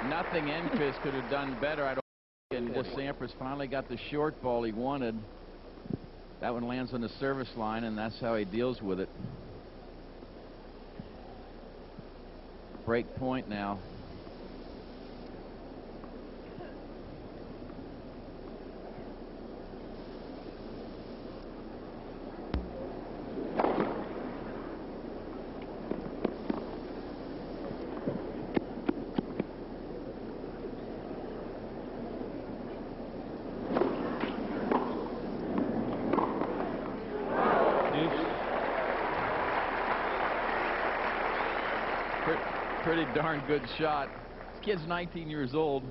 Nothing Enqvist could have done better, I don't think. And just Sampras finally got the short ball he wanted. That one lands on the service line, and that's how he deals with it. Break point now. Pretty darn good shot. This kid's 19 years old.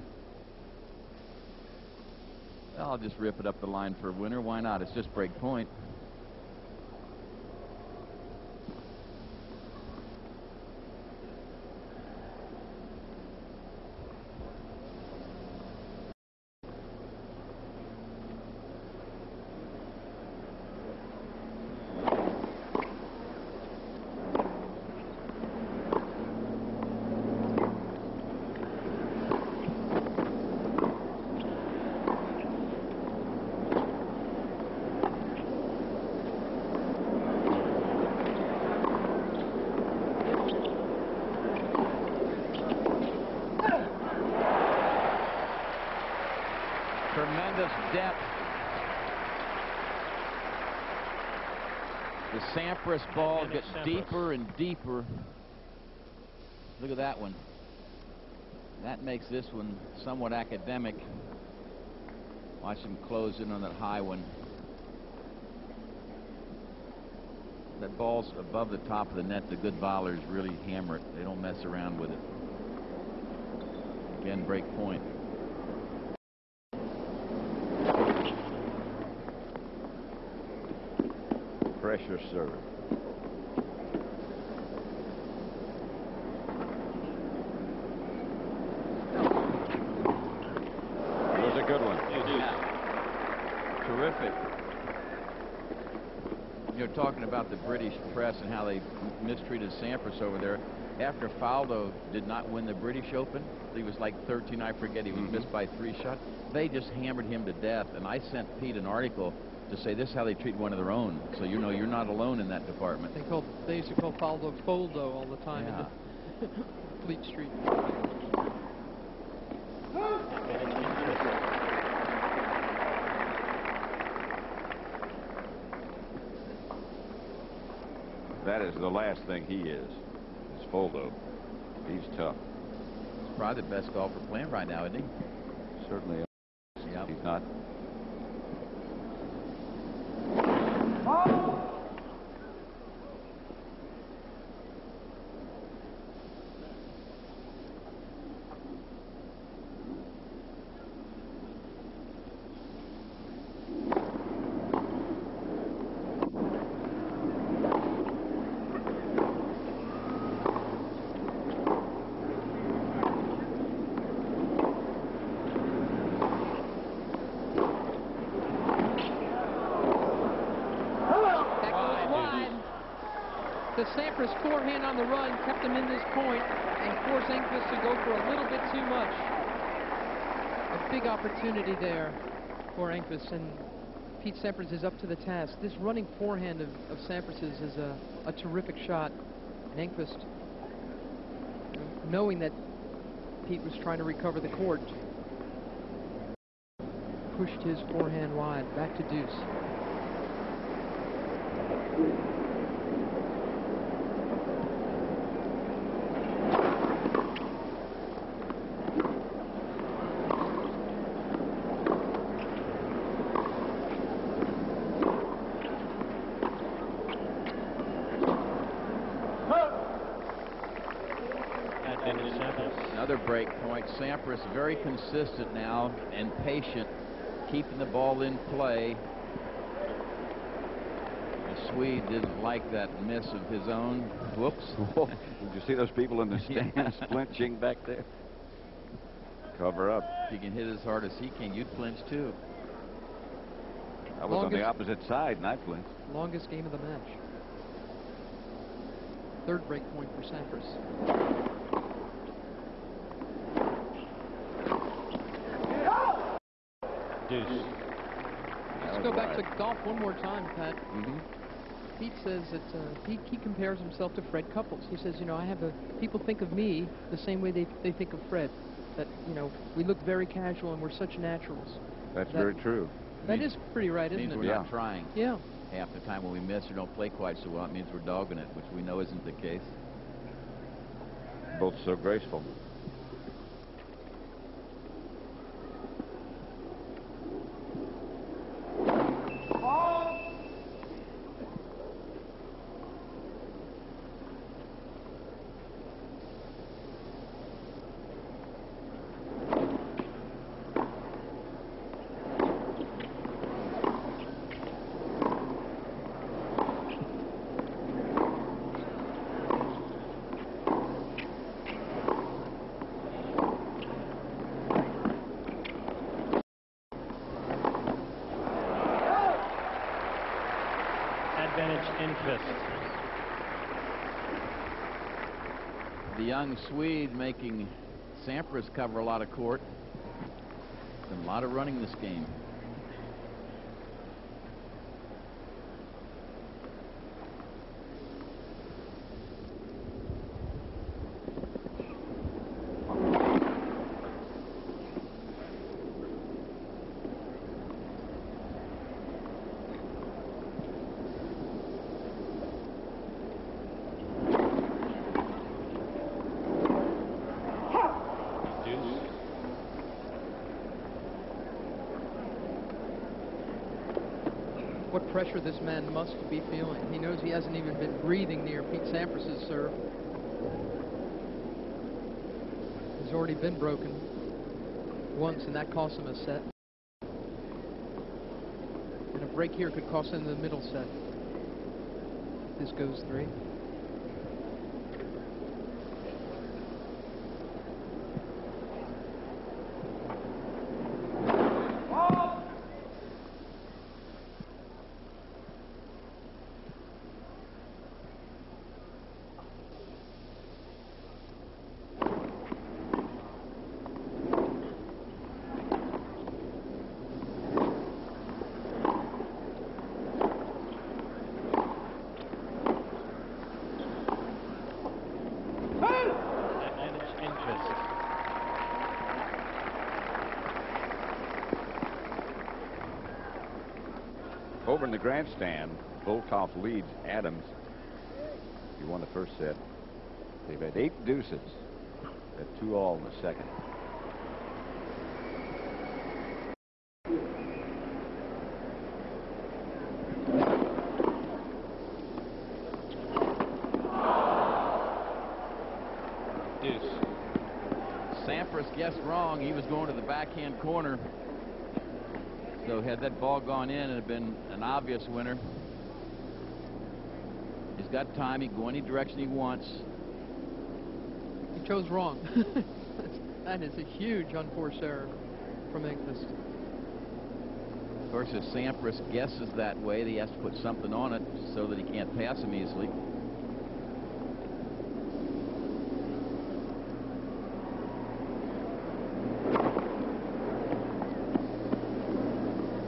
I'll just rip it up the line for a winner. Why not? It's just break point. Tremendous depth. The Sampras ball gets deeper and deeper. Look at that one. That makes this one somewhat academic. Watch him close in on that high one. That ball's above the top of the net. The good bowlers really hammer it. They don't mess around with it. Again, break point. Pressure serve. That was a good one. Yeah. Terrific. You're talking about the British press and how they mistreated Sampras over there. After Faldo did not win the British Open, he was like 13, I forget, he was missed by 3 shots. They just hammered him to death, and I sent Pete an article to say this is how they treat one of their own. So you know you're not alone in that department. They used to call Faldo Foldo all the time in the Fleet Street. That is the last thing he is Foldo. He's tough. He's probably the best golfer playing right now, isn't he? Certainly. Yep. He's not. The Sampras forehand on the run kept him in this point and forced Enqvist to go for a little bit too much. A big opportunity there for Enqvist, and Pete Sampras is up to the task. This running forehand of Sampras's is a terrific shot. And Enqvist, knowing that Pete was trying to recover the court, pushed his forehand wide, back to deuce. Another break point. Sampras very consistent now and patient, keeping the ball in play. Swede didn't like that miss of his own. Whoops. Whoa. Did you see those people in the stands flinching back there? Cover up. If you can hit as hard as he can, you'd flinch too. I was on the opposite side, and I flinched. Longest game of the match. Third break point for Sampras. Deuce. Let's go back to golf one more time, Pat. Mm-hmm. Pete says that he compares himself to Fred Couples. He says, you know, people think of me the same way they think of Fred. That, you know, we look very casual and we're such naturals. That's very true. That is pretty right, isn't it? Means we're not trying. Yeah. Half the time when we miss or don't play quite so well, it means we're dogging it, which we know isn't the case. Both so graceful. Enqvist. The young Swede making Sampras cover a lot of court. Been a lot of running this game. What pressure this man must be feeling. He knows he hasn't even been breathing near Pete Sampras' serve. He's already been broken once, and that cost him a set. And a break here could cost him the middle set. This goes 3. Over in the grandstand, Volkov leads Adams. He won the first set. They've had 8 deuces at 2-all in the second. Deuce. Sampras guessed wrong. He was going to the backhand corner. So had that ball gone in, it had been an obvious winner. He's got time. He can go any direction he wants. He chose wrong. That is a huge unforced error from Enqvist. Of course, if Sampras guesses that way, he has to put something on it so that he can't pass him easily.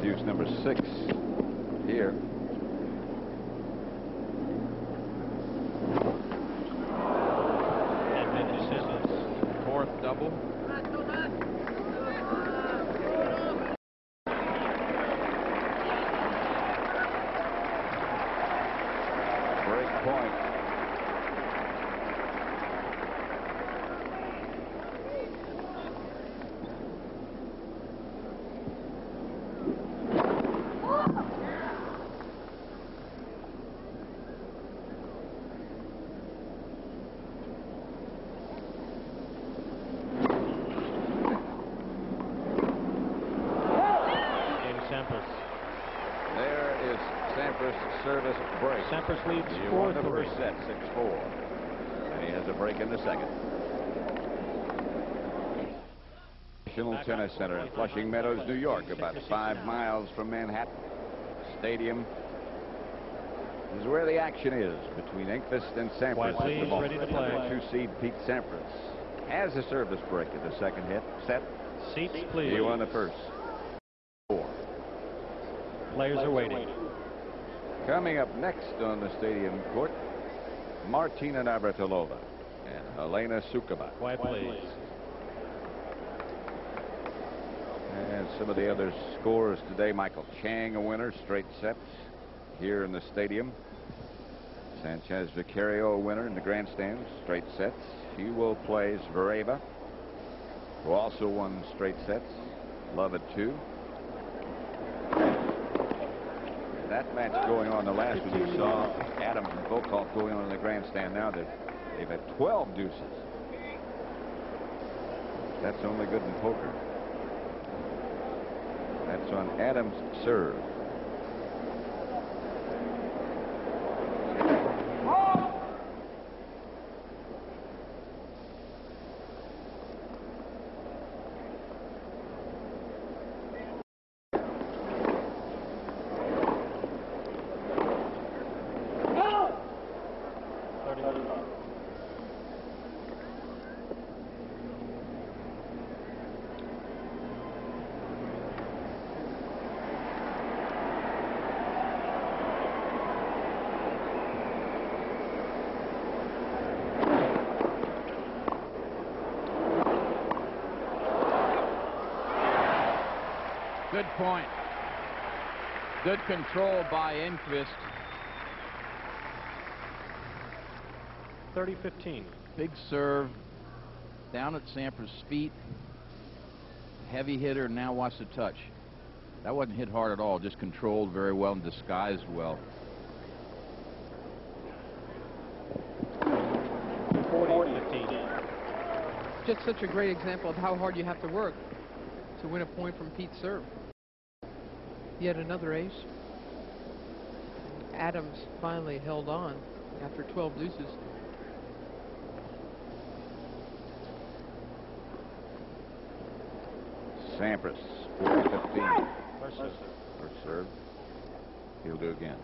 Deuce number 6 here. Fourth double. Break point. service break. Sampras leads He won the 4-3. first set, 6-4. And he has a break in the second. National Tennis Center in Flushing Meadows, New York, about 5 miles from Manhattan. Stadium is where the action is between Enqvist and Sampras. White, please, ready to play. Number 2 seed Pete Sampras has a service break in the second set. Seats, please. He won the first. 4. Players are waiting. Coming up next on the stadium court, Martina Navratilova and Helena Suková. Quiet, please. And some of the other scores today: Michael Chang, a winner, straight sets here in the stadium. Sanchez Vicario, a winner in the grandstands, straight sets. He will play Zvereva, who also won straight sets. Love at 2. That match going on, the last one you saw, Adams and Volkov going on in the grandstand. Now they've had 12 deuces. That's only good in poker. That's on Adams' serve. Good point. Good control by Enqvist. 30-15. Big serve down at Sampras' feet. Heavy hitter. Now watch the touch. That wasn't hit hard at all. Just controlled very well and disguised well. 40-15. Just such a great example of how hard you have to work to win a point from Pete's serve. Yet another ace. Adams finally held on after 12 deuces. Sampras, 40-15. First serve. First serve. He'll do again.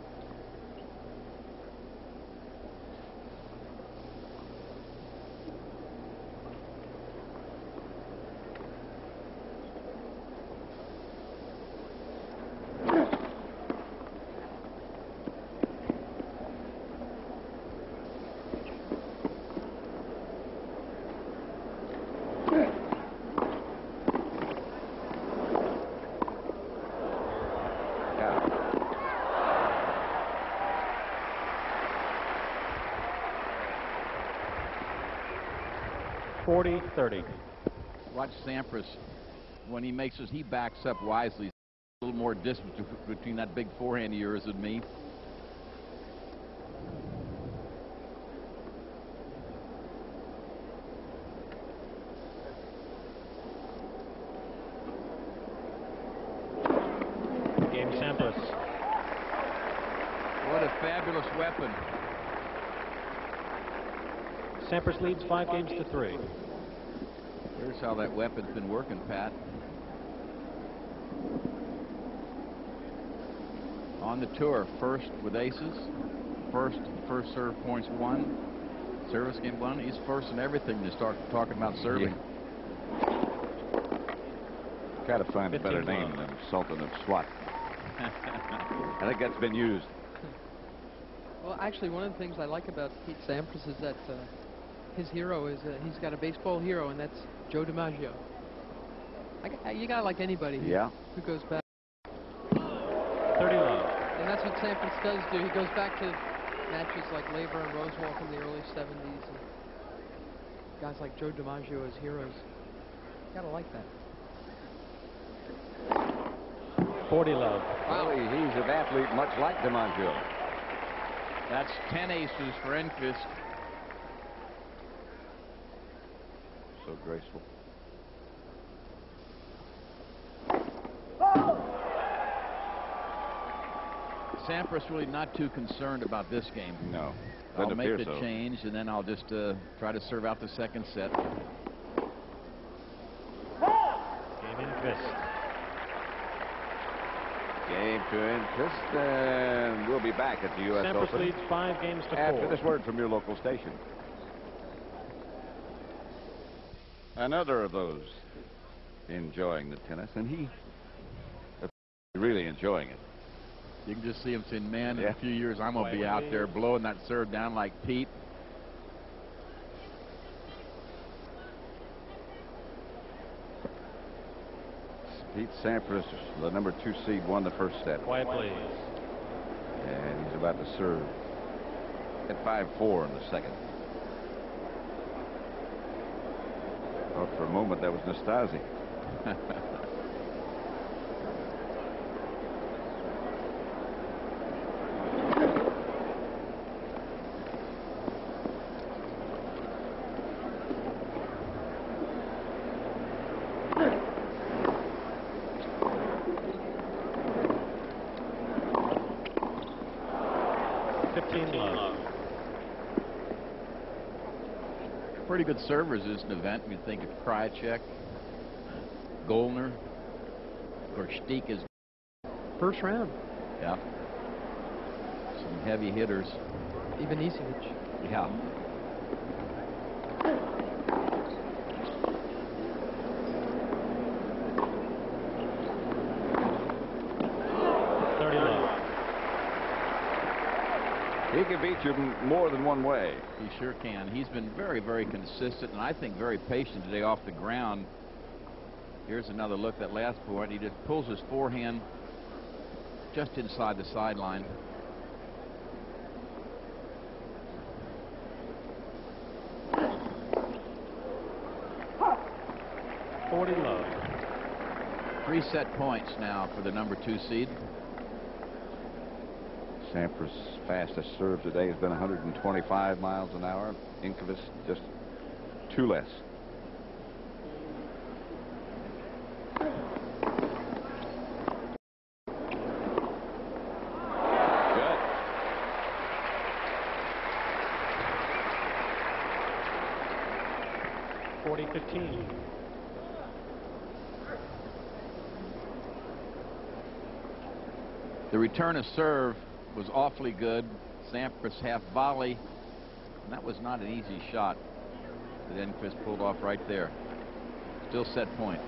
Forty 30. Watch Sampras. When he makes this, he backs up wisely. A little more distance between that big forehand of yours and me. Game Sampras. What a fabulous weapon. Sampras leads 5-3. Here's how that weapon's been working, Pat. On the tour, first with aces, first serve points won, service game won. He's first in everything to start talking about serving. Got to find a better name than Sultan of SWAT. I think that's been used. Well, actually, one of the things I like about Pete Sampras is that his hero is he's got a baseball hero, and that's Joe DiMaggio. You got to like anybody who goes back. 30 love. And that's what Sampras does do. He goes back to matches like Labor and Rosewalk in the early 70s. And guys like Joe DiMaggio as heroes. You got to like that. 40 love. Well, he's an athlete much like DiMaggio. That's 10 aces for Enqvist. So graceful. Sampras really not too concerned about this game. No. I'll Doesn't make appear the so. change, and then I'll just try to serve out the second set. Game Enqvist. Game to Enqvist, and we'll be back at the U.S. Sampras Open leads 5 games to 4. after this word from your local station. Another of those enjoying the tennis, and he really enjoying it. You can just see him saying, man, in Yeah. a few years I'm going to be out there blowing that serve down like Pete. Pete Sampras, the number 2 seed, won the first set. Quiet, please. And he's about to serve at 5-4 in the second. Thought for a moment that was Nastasi. Pretty good servers is an event. You think of Krajicek, Goldner, or Steek is First round. yeah. Some heavy hitters. Even Isevich. Yeah. He can beat you more than one way. He sure can. He's been very, very consistent, and I think very patient today off the ground. Here's another look. That last point, he just pulls his forehand just inside the sideline. Love. 3 set points now for the number 2 seed. Sampras' fastest serve today has been 125 miles an hour. Enqvist just 2 less. Good. .40-15. The return of serve was awfully good. Sampras half volley, and that was not an easy shot that Enqvist pulled off right there. Still set point.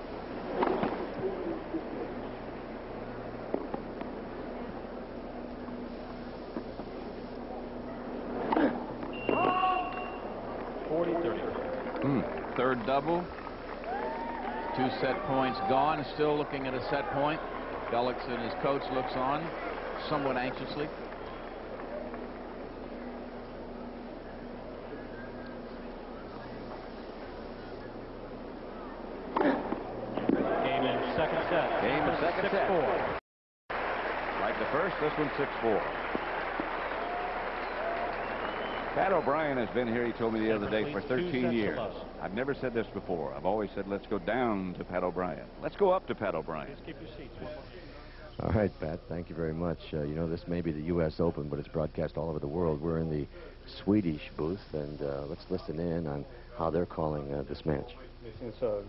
Third double. 2 set points gone. Still looking at a set point. Gullickson, his coach, looks on somewhat anxiously. Game in second set. Game in second set. 6-4. Like the first, this one's 6-4. Pat O'Brien has been here, he told me the other day, for 13 years. I've never said this before. I've always said, let's go down to Pat O'Brien. Let's go up to Pat O'Brien. Please keep your seats. One more. All right, Pat, thank you very much. You know, this may be the U.S. Open, but it's broadcast all over the world. We're in the Swedish booth, and let's listen in on how they're calling this match.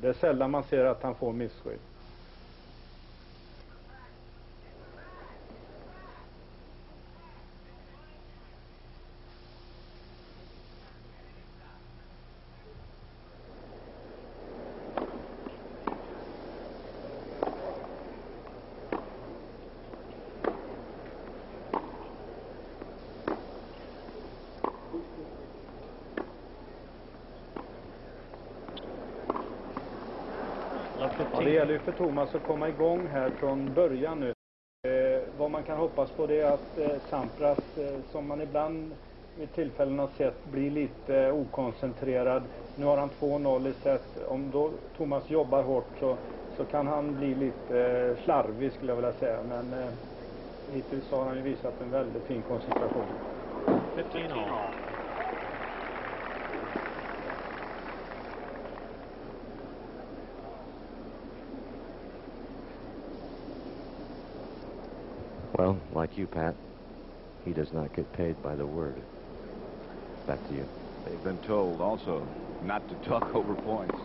Det är sällan man ser att han får misskydd. Ja, det gäller ju för Thomas att komma igång här från början nu. Vad man kan hoppas på det är att Sampras, som man ibland vid tillfällen har sett, blir lite okoncentrerad. Nu har han 2-0 i set. Om då Thomas jobbar hårt så kan han bli lite slarvig, skulle jag vilja säga. Men hittills har han ju visat en väldigt fin koncentration. 15-all. Well, like you, Pat, he does not get paid by the word. Back to you. They've been told also not to talk over points.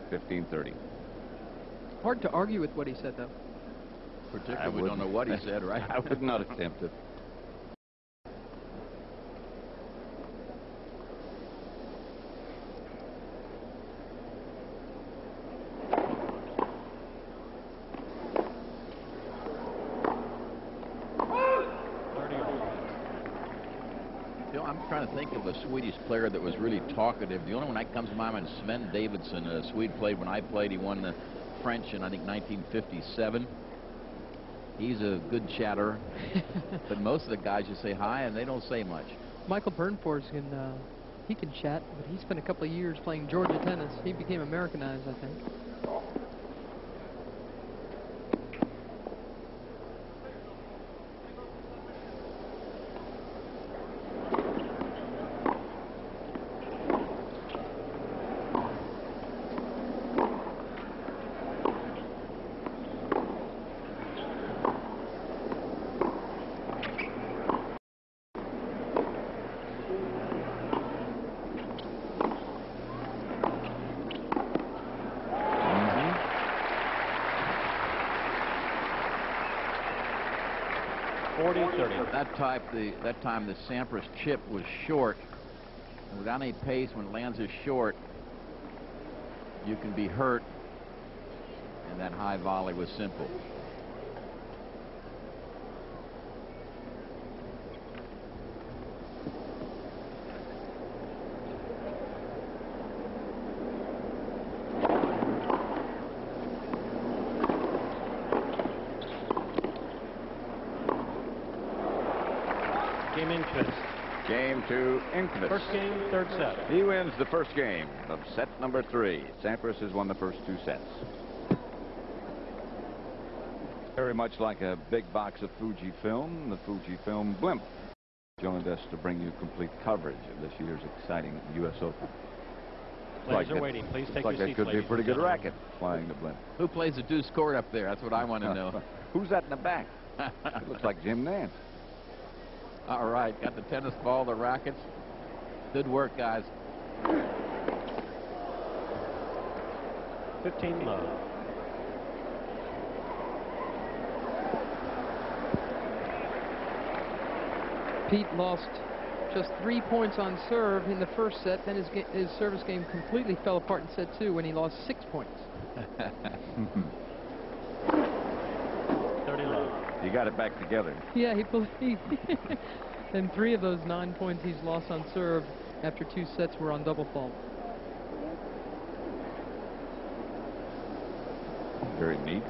15-30. Hard to argue with what he said, though. Particularly, we don't know what he said, right? I would not attempt it. I'm trying to think of a Swedish player that was really talkative. The only one that comes to my mind is Sven Davidsson. A Swede played when I played. He won the French in, I think, 1957. He's a good chatterer. But most of the guys just say hi, and they don't say much. Michael Bernfors he can chat, but he spent a couple of years playing Georgia tennis. He became Americanized, I think. That time the Sampras chip was short. And without any pace, when it lands is short, you can be hurt. And that high volley was simple. Game Enqvist. Game to Enqvist. First game, third set. He wins the first game of set number 3. Sampras has won the first 2 sets. Very much like a big box of Fujifilm, the Fujifilm blimp joined us to bring you complete coverage of this year's exciting U.S. Open. Players are waiting. Please take your seats, That could be a pretty good racket flying the blimp. Who plays the deuce court up there? That's what I want to know. Who's that in the back? It looks like Jim Nance. All right, got the tennis ball, the rackets. Good work, guys. 15 love. Pete lost just 3 points on serve in the first set. Then his service game completely fell apart in set 2 when he lost 6 points. 30 love. You got it back together. Yeah, he and 3 of those 9 points he's lost on serve after 2 sets were on double fault. Very neat.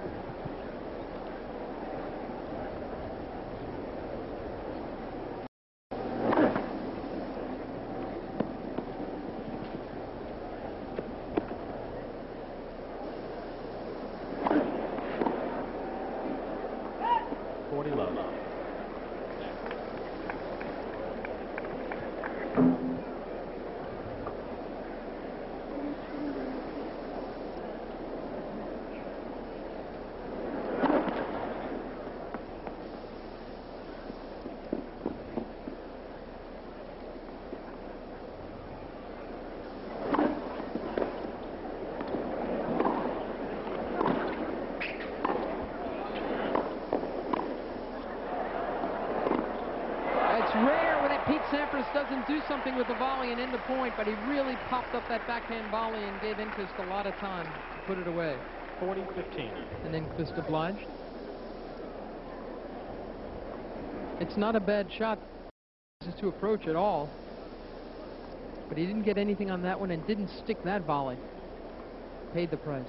Sampras doesn't do something with the volley and end the point, but he really popped up that backhand volley and gave Enqvist a lot of time to put it away. 40-15. And Enqvist obliged. It's not a bad shot to approach at all, but he didn't get anything on that one and didn't stick that volley. Paid the price.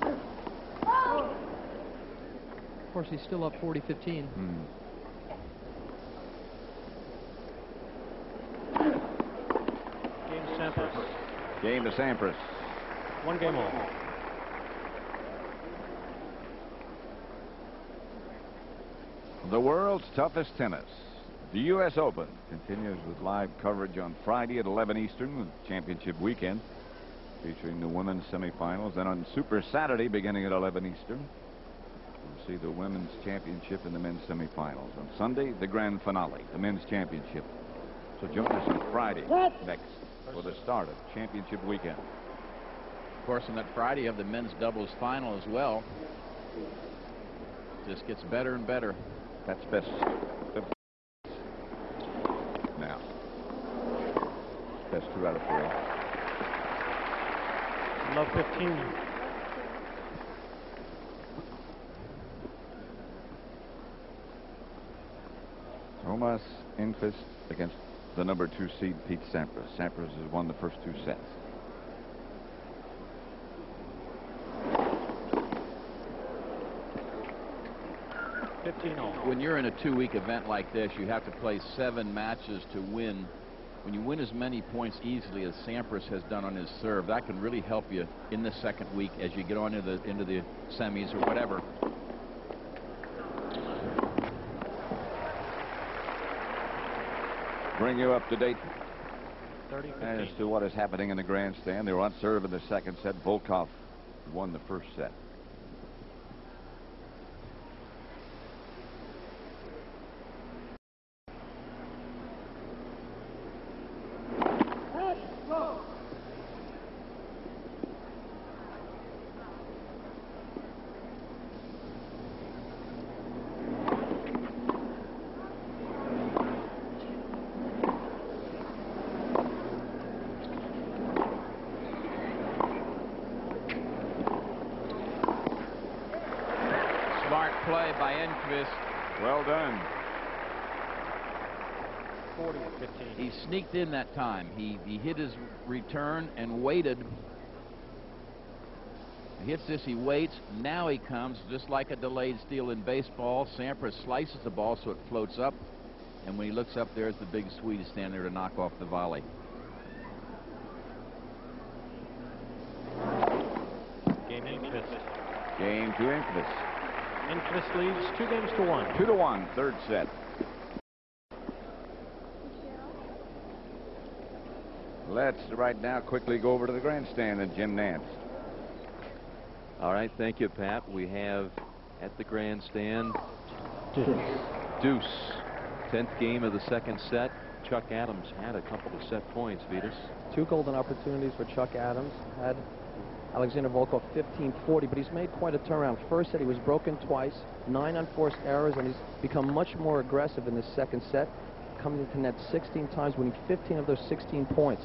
Of course, he's still up 40-15. Sampras. Game to Sampras. 1 game all. The world's toughest tennis. The U.S. Open continues with live coverage on Friday at 11 Eastern, the championship weekend, featuring the women's semifinals. Then on Super Saturday, beginning at 11 Eastern, we'll see the women's championship and the men's semifinals. On Sunday, the grand finale, the men's championship. So join us on Friday next for the start of championship weekend. Of course, on that Friday, you have the men's doubles final as well. Just gets better and better. That's best. Now, best 2 out of 3. Love 15. Thomas Enqvist against the number 2 seed Pete Sampras. Sampras has won the first 2 sets. When you're in a 2-week event like this, you have to play 7 matches to win. When you win as many points easily as Sampras has done on his serve, that can really help you in the second week as you get on into the semis or whatever. Bring you up to date as to what is happening in the grandstand. They were on serve in the second set. Volkov won the first set. Smart play by Enqvist. Well done. 40-15. He sneaked in that time. He hit his return and waited. He hits this, he waits. Now he comes, just like a delayed steal in baseball. Sampras slices the ball so it floats up. And when he looks up, there's the big Swede standing there to knock off the volley. Game Enqvist. Game to Enqvist. Enqvist leads 2-1. 2-1, third set. Let's right now quickly go over to the grandstand and Jim Nance. All right, thank you, Pat. We have at the grandstand Deuce. 10th game of the second set. Chuck Adams had a couple of set points, Vitas. 2 golden opportunities for Chuck Adams. Had Alexander Volkov 15-40, but he's made quite a turnaround. First set he was broken twice, 9 unforced errors, and he's become much more aggressive in this second set, coming to net 16 times, winning 15 of those 16 points.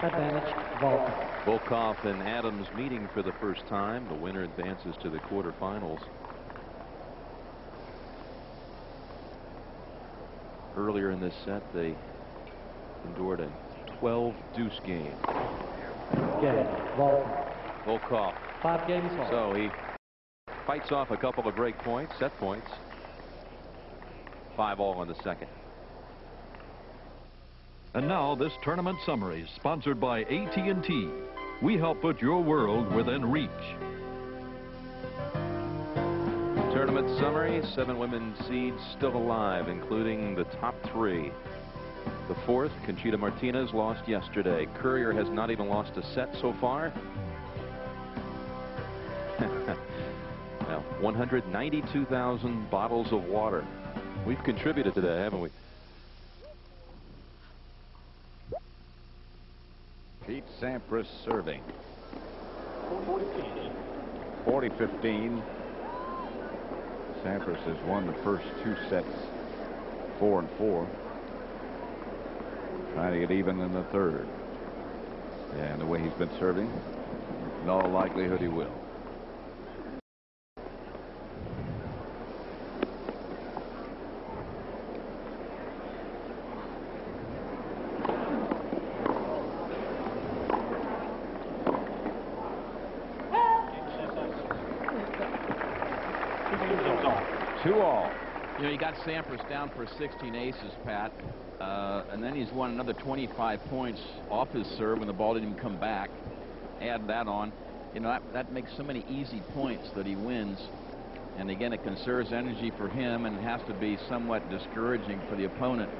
Advantage, Volkov. Volkov and Adams meeting for the first time. The winner advances to the quarterfinals. Earlier in this set, they endured a 12 deuce game. Game, Volkov. Volkov. 5 games all. So he fights off a couple of break points, set points. 5-all in the second. And now this tournament summary is sponsored by AT&T. We help put your world within reach. Tournament summary, 7 women's seeds still alive, including the top 3. The 4th, Conchita Martinez, lost yesterday. Courier has not even lost a set so far. Now, 192,000 bottles of water. We've contributed to that, haven't we? Pete Sampras serving. 40-15. Sampras has won the first 2 sets, 4-4. Trying to get even in the third. And the way he's been serving, in all likelihood he will. You know, he got Sampras down for 16 aces, Pat, and then he's won another 25 points off his serve when the ball didn't even come back. Add that on. you know, that makes so many easy points that he wins. And again, it conserves energy for him and has to be somewhat discouraging for the opponent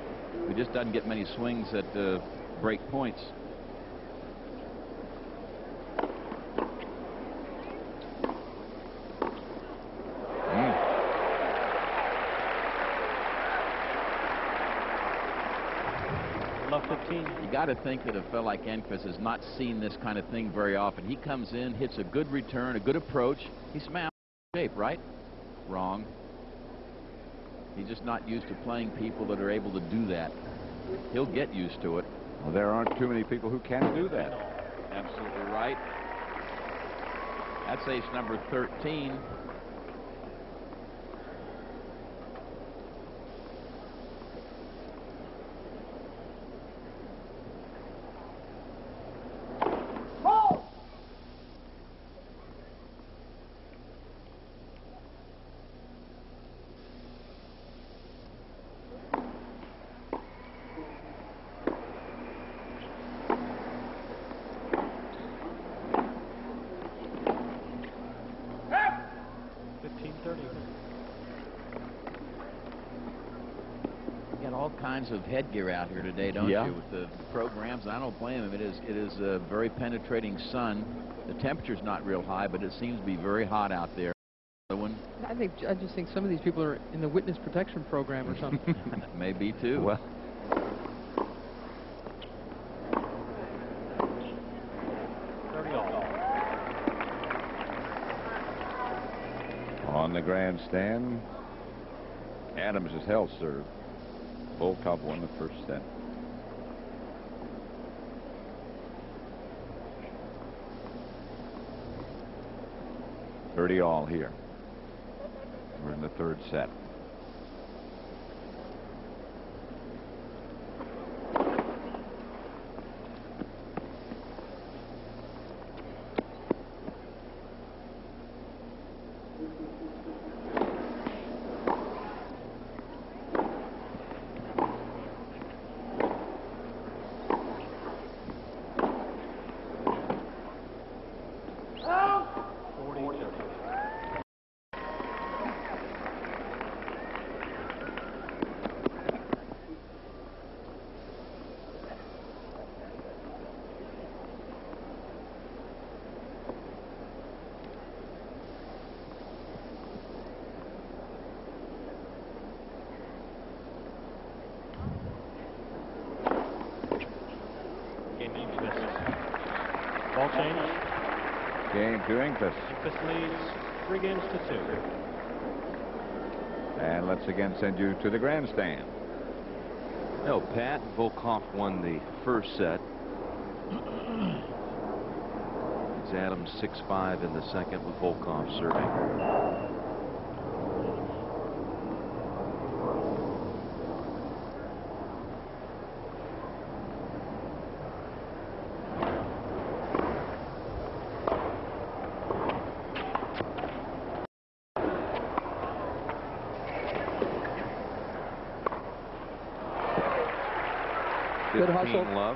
who just doesn't get many swings that break points. Love 15. You got to think that a fellow like Enqvist has not seen this kind of thing very often. He comes in, hits a good return, a good approach. He's smashed shape, right? Wrong. He's just not used to playing people that are able to do that. He'll get used to it. Well, there aren't too many people who can do that. Absolutely right. That's ace number 13. Of headgear out here today, don't you, with the programs? I don't blame him. It is a very penetrating sun. The temperature's not real high, but it seems to be very hot out there. I just think some of these people are in the witness protection program or something. Maybe too. Well, on the grandstand, Adams is held serve. Volkov won the first set. All here. We're in the third set. Ball change. Game to Enqvist. Enqvist leads 3 games to 2. And let's again send you to the grandstand. No, Pat, Volkov won the first set. It's Adams 6-5 in the second with Volkov serving.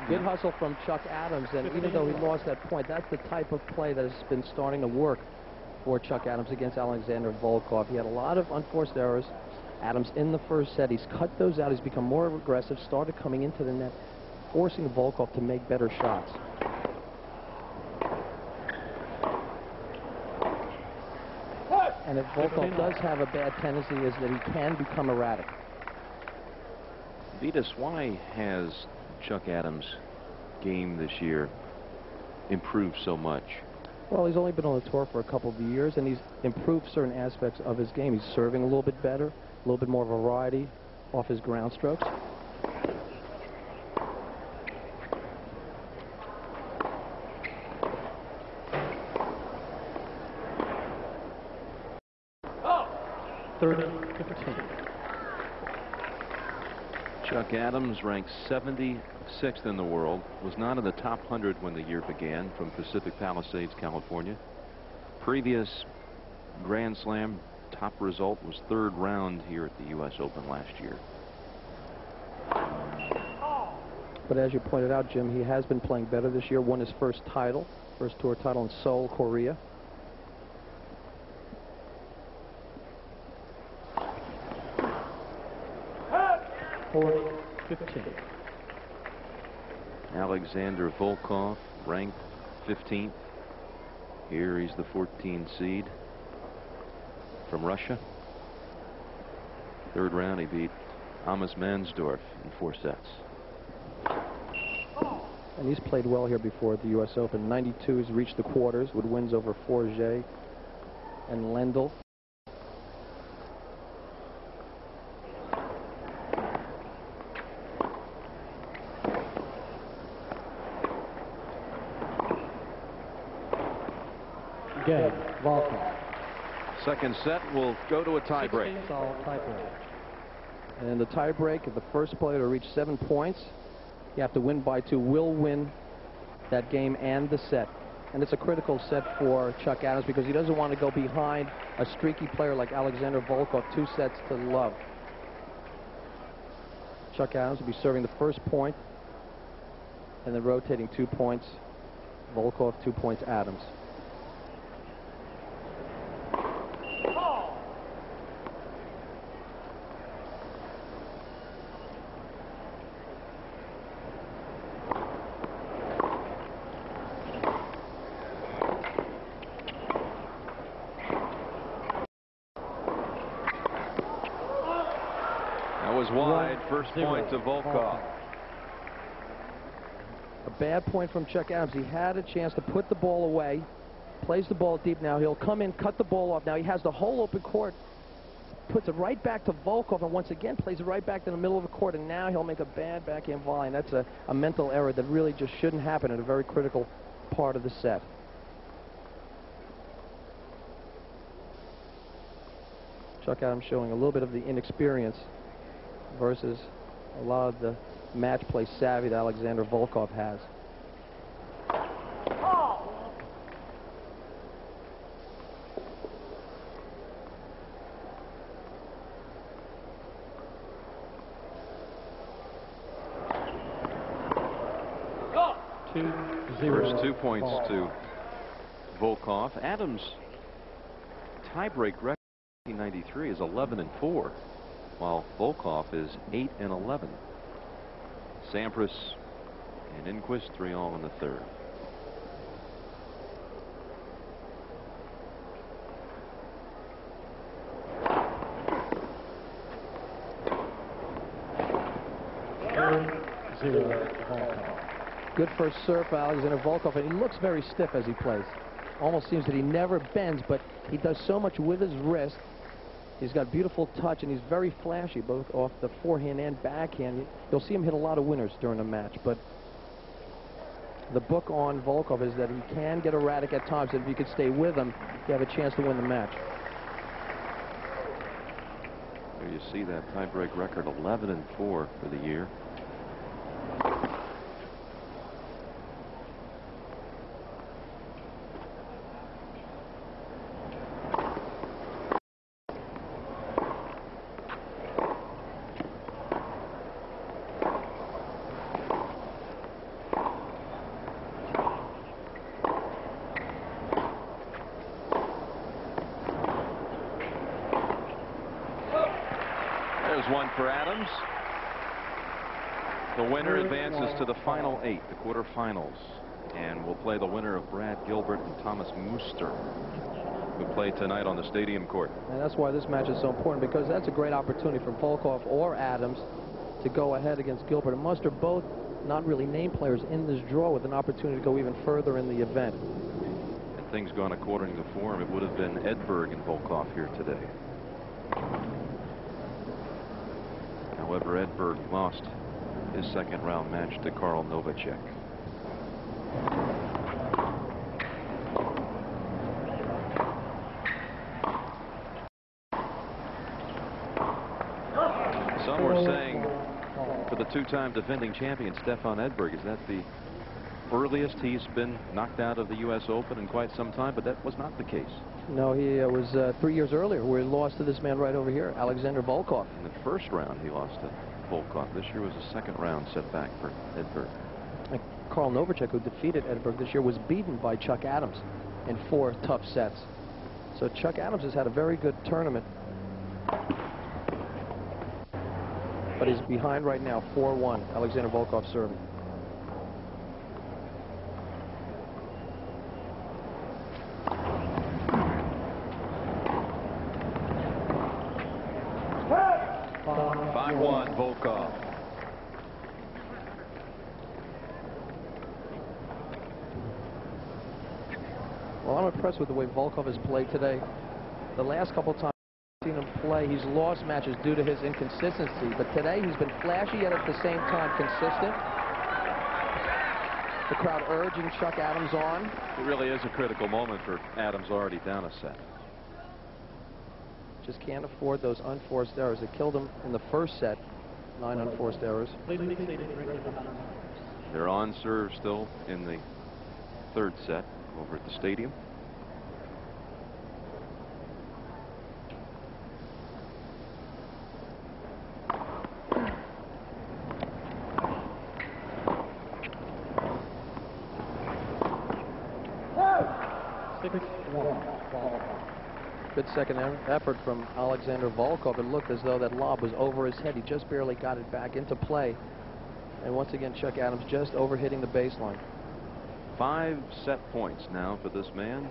Good hustle from Chuck Adams, and even though he lost that point, that's the type of play that has been starting to work for Chuck Adams against Alexander Volkov. He had a lot of unforced errors. Adams in the first set, he's cut those out. He's become more aggressive, started coming into the net, forcing Volkov to make better shots. And if Volkov does have a bad tendency, is that he can become erratic. Vitas, why has Chuck Adams' game this year improved so much? Well, he's only been on the tour for a couple of years, and he's improved certain aspects of his game. He's serving a little bit better, a little bit more variety off his ground strokes. Chuck Adams ranked 76th in the world, was not in the top 100 when the year began, from Pacific Palisades, California. Previous Grand Slam top result was 3rd round here at the U.S. Open last year. But as you pointed out, Jim, he has been playing better this year. Won his first title, first tour title in Seoul, Korea. Alexander Volkov, ranked 15th. Here he's the 14 seed from Russia. Third round, he beat Amos Mansdorf in 4 sets. And he's played well here before at the U.S. Open. 92, he's reached the quarters with wins over Forget and Lendl. Game, Volkov. Second set will go to a tiebreak. And in the tiebreak, if the first player to reach 7 points, you have to win by 2, will win that game and the set. And it's a critical set for Chuck Adams because he doesn't want to go behind a streaky player like Alexander Volkov 2 sets to love. Chuck Adams will be serving the first point and then rotating 2 points. Volkov 2 points Adams. Wide, first point to Volkov. A bad point from Chuck Adams. He had a chance to put the ball away. Plays the ball deep now. He'll come in, cut the ball off. Now he has the whole open court. Puts it right back to Volkov, and once again plays it right back to the middle of the court, and now he'll make a bad backhand volley. And that's a mental error that really just shouldn't happen at a very critical part of the set. Chuck Adams showing a little bit of the inexperience versus a lot of the match play savvy that Alexander Volkov has. First 2 points to Volkov. Adams' tiebreak record in 1993 is 11-4. While Volkov is 8-11. Sampras and Enqvist 3-all in the third. Good first serve for Alexander Volkov, and he looks very stiff as he plays. Almost seems that he never bends, but he does so much with his wrist. He's got beautiful touch, and he's very flashy, both off the forehand and backhand. You'll see him hit a lot of winners during a match, but the book on Volkov is that he can get erratic at times, and if you could stay with him, you have a chance to win the match. There you see that tiebreak record, 11-4 for the year. One for Adams. The winner advances to the final 8, the quarterfinals, and we'll play the winner of Brad Gilbert and Thomas Muster, who play tonight on the stadium court. And that's why this match is so important, because that's a great opportunity for Volkov or Adams to go ahead against Gilbert and Muster, both not really named players in this draw, with an opportunity to go even further in the event. Had things gone according to form, it would have been Edberg and Volkov here today. However, Edberg lost his second round match to Karl Novacek. Some were saying for the two-time defending champion Stefan Edberg, is that the earliest he's been knocked out of the U.S. Open in quite some time? But that was not the case. No, he was 3 years earlier where he lost to this man right over here, Alexander Volkov. In the first round, he lost to Volkov. This year was a second-round setback for Edberg. Like Karl Novacek, who defeated Edberg this year, was beaten by Chuck Adams in 4 tough sets. So Chuck Adams has had a very good tournament. But he's behind right now, 4-1. Alexander Volkov serving. Volkov. Well, I'm impressed with the way Volkov has played today. The last couple times I've seen him play, he's lost matches due to his inconsistency. But today he's been flashy yet at the same time consistent. The crowd urging Chuck Adams on. It really is a critical moment for Adams, already down a set. Just can't afford those unforced errors. It killed him in the first set. 9 unforced errors. They're on serve still in the 3rd set over at the stadium. Good second effort from Alexander Volkov. It looked as though that lob was over his head. He just barely got it back into play. And once again, Chuck Adams just overhitting the baseline. 5 set points now for this man.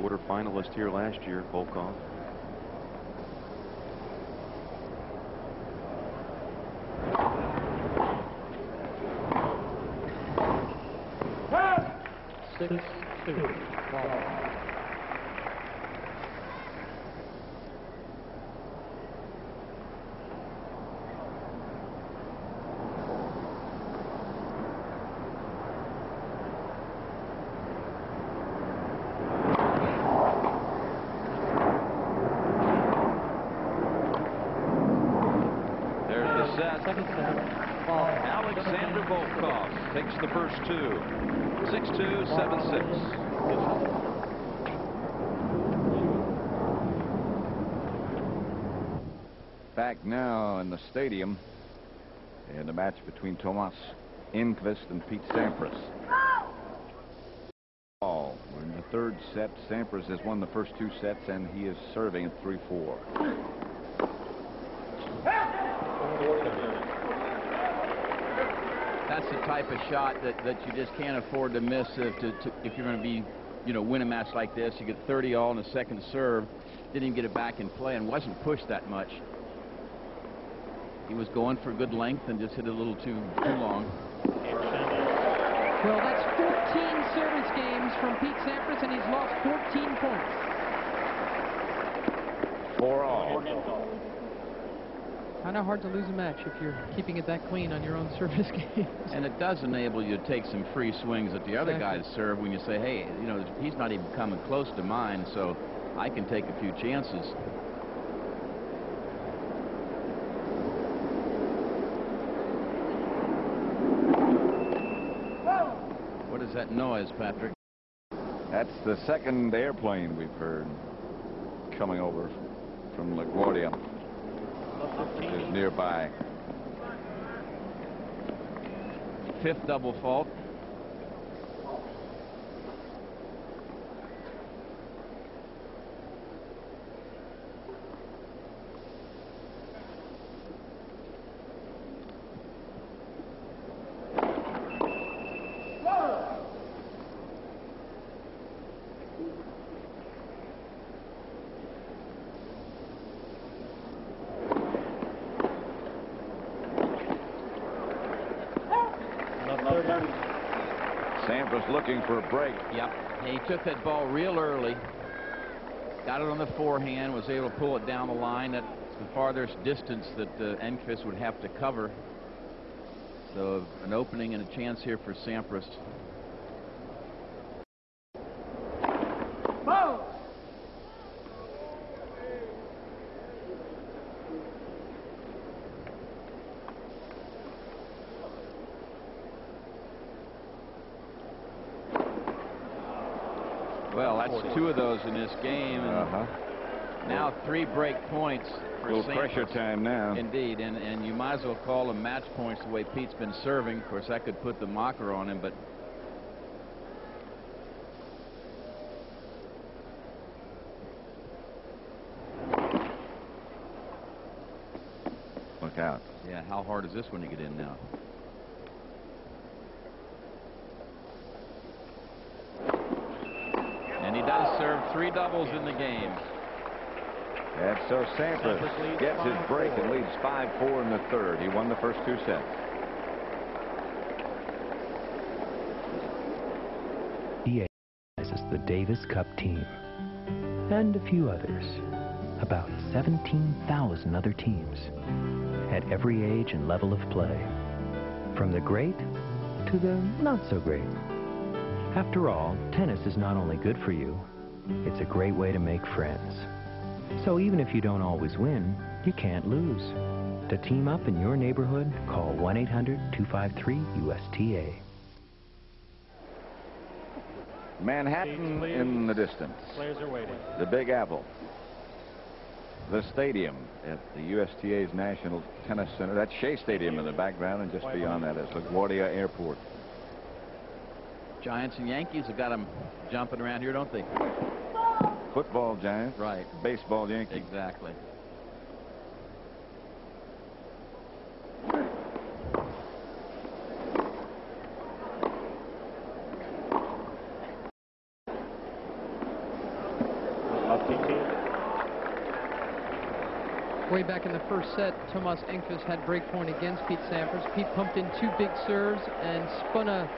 Quarterfinalist here last year, Volkov. Alexander Volkov takes the first 2. 6-2, 7-6. Back now in the stadium in the match between Tomas Enqvist and Pete Sampras. We're in the 3rd set. Sampras has won the first 2 sets, and he is serving at 3-4. That's the type of shot that you just can't afford to miss if you're going to be, win a match like this. You get 30 all in the second serve. Didn't even get it back in play and wasn't pushed that much. He was going for good length and just hit it a little too long. Well, that's 14 service games from Pete Sampras, and he's lost 14 points. 4 all. Kind of hard to lose a match if you're keeping it that clean on your own service game. And it does enable you to take some free swings at the other guy's serve when you say, hey, he's not even coming close to mine, so I can take a few chances. What is that noise, Patrick? That's the second airplane we've heard coming over from LaGuardia, which is nearby. 5th double fault. Sampras looking for a break. Yep. He took that ball real early. Got it on the forehand. Was able to pull it down the line. That's the farthest distance that Enqvist would have to cover. So an opening and a chance here for Sampras. Well, that's 2 of those in this game. And Now 3 break points for a little pressure Sampras. time now. Indeed, and you might as well call them match points the way Pete's been serving. Of course, that could put the mocker on him, but look out. Yeah, how hard is this one to get in now? And he does serve 3 doubles in the game. And so Sampras gets his break and leads 5-4 in the third. He won the first 2 sets. EA is the Davis Cup team and a few others, about 17,000 other teams at every age and level of play, from the great to the not so great. After all, tennis is not only good for you, it's a great way to make friends. So even if you don't always win, you can't lose. To team up in your neighborhood, call 1-800-253-USTA. Manhattan in the distance. Players are waiting. The Big Apple. The stadium at the USTA's National Tennis Center. That's Shea Stadium in the background, and just beyond that is LaGuardia Airport. Giants and Yankees have got them jumping around here, don't they? Football Giants. Right. Baseball Yankees. Exactly. Way back in the first set, Tomas Enqvist had break point against Pete Sampras. Pete pumped in 2 big serves and spun a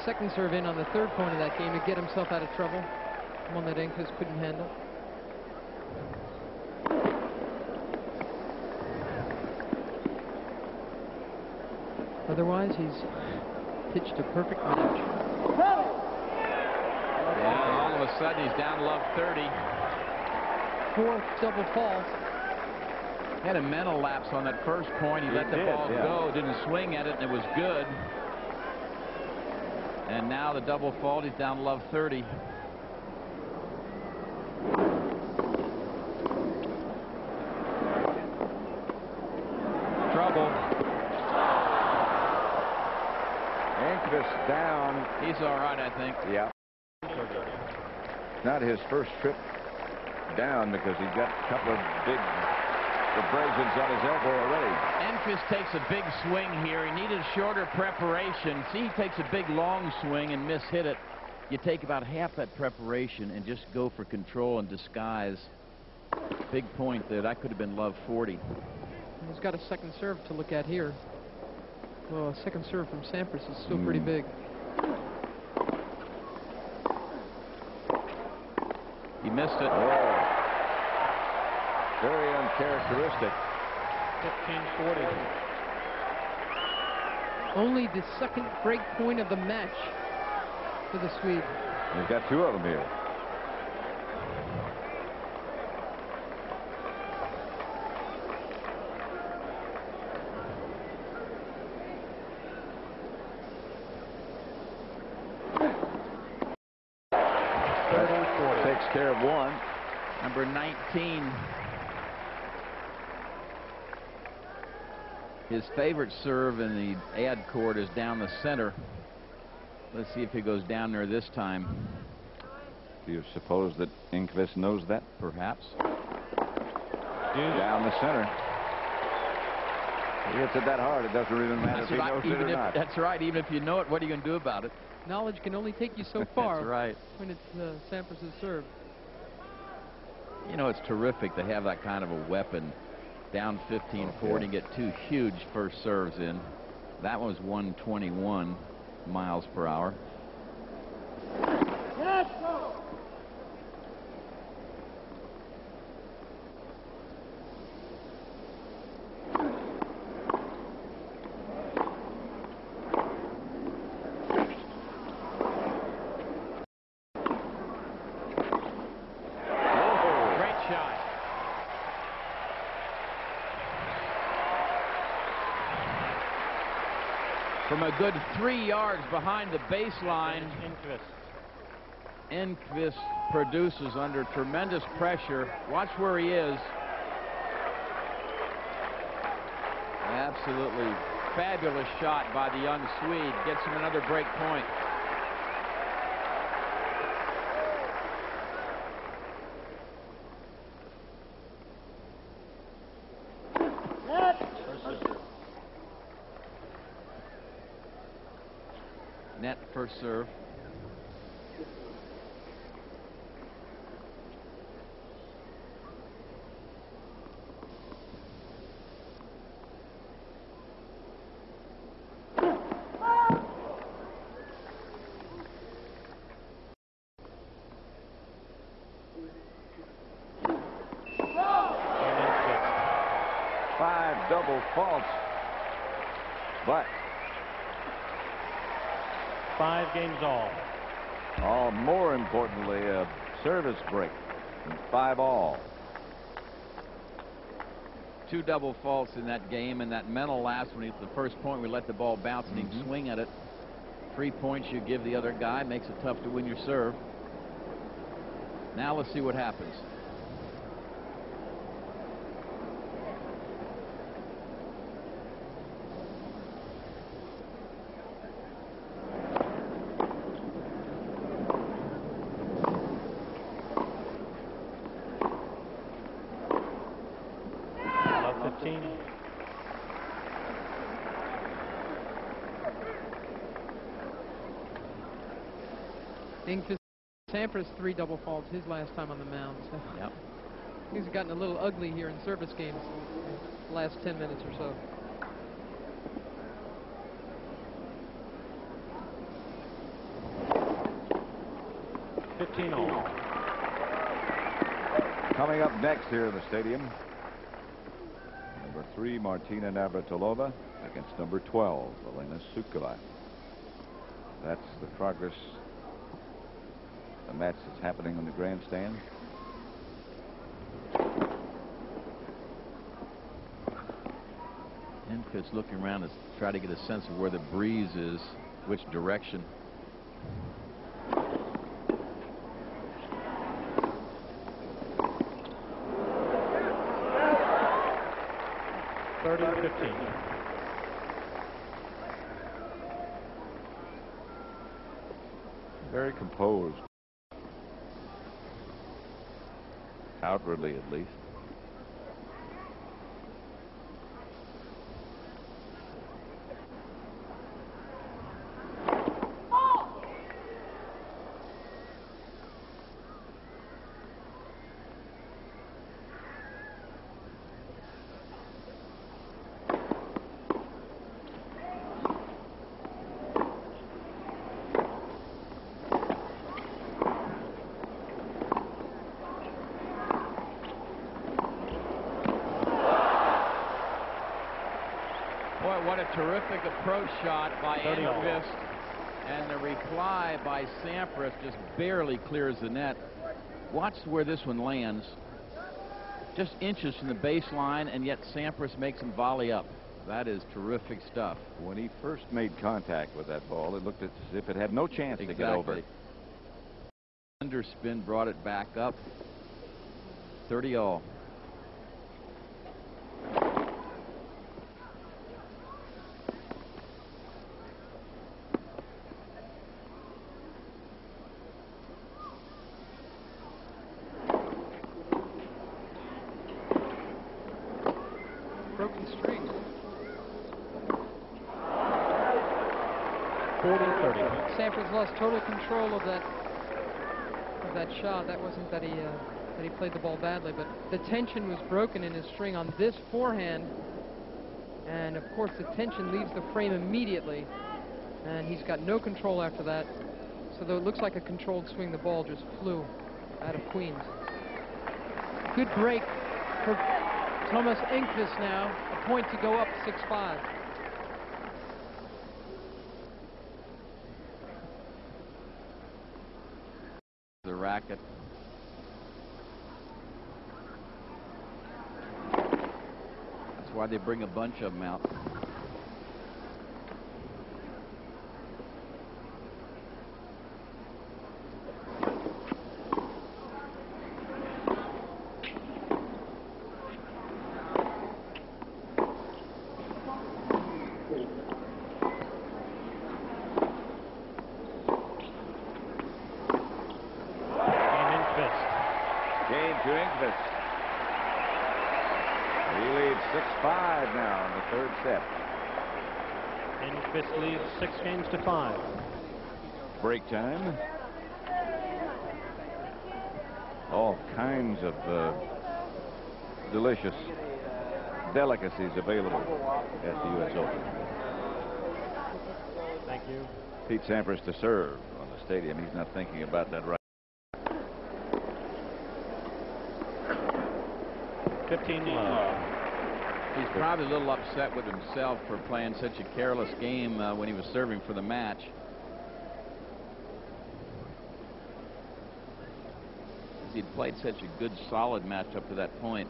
second serve in on the third point of that game to get himself out of trouble, one that Enqvist couldn't handle. Otherwise, he's pitched a perfect match. Yeah, all of a sudden he's down love 30. 4th double fault. Had a mental lapse on that first point. He let the ball go, didn't swing at it, and it was good. And now the double fault, he's down love 30. Trouble. Enqvist down. He's all right, I think. Yeah. Not his first trip down, because he's got a couple of big abrasions on his elbow already. Enqvist takes a big swing here. He needed shorter preparation. See, he takes a big long swing and mishit it. You take about half that preparation and just go for control and disguise. Big point there. That could have been love 40. He's got a second serve to look at here. Well, a second serve from Sampras is still pretty big. He missed it. Oh. Very uncharacteristic. 15-40. Only the second break point of the match for the Swede. We've got 2 of them here. Takes care of 1. Number 19. His favorite serve in the ad court is down the center. Let's see if he goes down there this time. Do you suppose that Enqvist knows that? Perhaps. Down the center. He hits it that hard, it doesn't really matter if he knows it or not. That's right. Even if you know it, what are you going to do about it? Knowledge can only take you so far. That's right. When it's Sampras' serve. You know, it's terrific to have that kind of a weapon. Down 15-40 and get 2 huge first serves in. That was 121 miles per hour. From a good 3 yards behind the baseline. Enqvist produces under tremendous pressure. Watch where he is. Absolutely fabulous shot by the young Swede. Gets him another break point. Net first serve. Double faults, but 5 games all. More importantly, a service break. 5 all. 2 double faults in that game, and that mental lapse when the first point we let the ball bounce and he'd swing at it. 3 points you give the other guy makes it tough to win your serve. Now let's see what happens. Enqvist, Sampras 3 double faults his last time on the mound. So yep. He's gotten a little ugly here in service games the last 10 minutes or so. Coming up next here in the stadium, number 3 Martina Navratilova against number 12 Elena Sukova. That's the progress. The match is happening on the grandstand. Enqvist looking around to try to get a sense of where the breeze is, which direction. Very composed. Outwardly, at least. What a terrific approach shot by Enqvist, and the reply by Sampras just barely clears the net. Watch where this one lands. Just inches from the baseline, and yet Sampras makes him volley up. That is terrific stuff. When he first made contact with that ball, it looked as if it had no chance to get over. Underspin brought it back up. 30 all. Broken streak. 40-30. Sampras lost total control of that shot. That wasn't that he played the ball badly, but the tension was broken in his string on this forehand, and of course the tension leaves the frame immediately, and he's got no control after that. So though it looks like a controlled swing, the ball just flew out of Queens. Good break for Thomas Enqvist now, a point to go up 6-5. The racket. That's why they bring a bunch of them out. Enqvist. He leads 6-5 now in the third set. Enqvist leads 6 games to 5. Break time. All kinds of delicious delicacies available at the U.S. Open. Thank you. Pete Sampras to serve on the stadium. He's not thinking about that right. 15 love. He's probably a little upset with himself for playing such a careless game when he was serving for the match. He'd played such a good, solid match up to that point.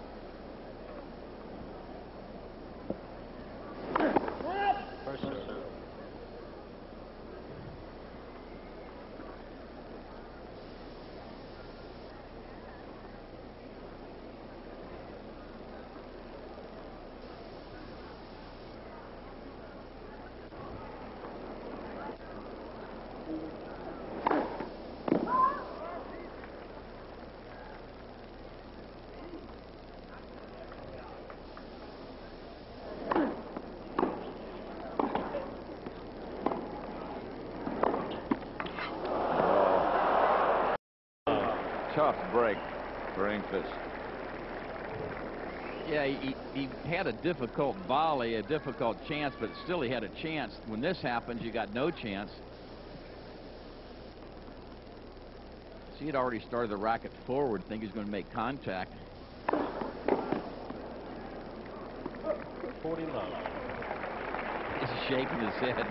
First serve. Tough break for Enqvist. Yeah, he had a difficult volley, a difficult chance, but still he had a chance. When this happens, you got no chance. See, he'd already started the racket forward, think he's going to make contact. 40 love. He's shaking his head.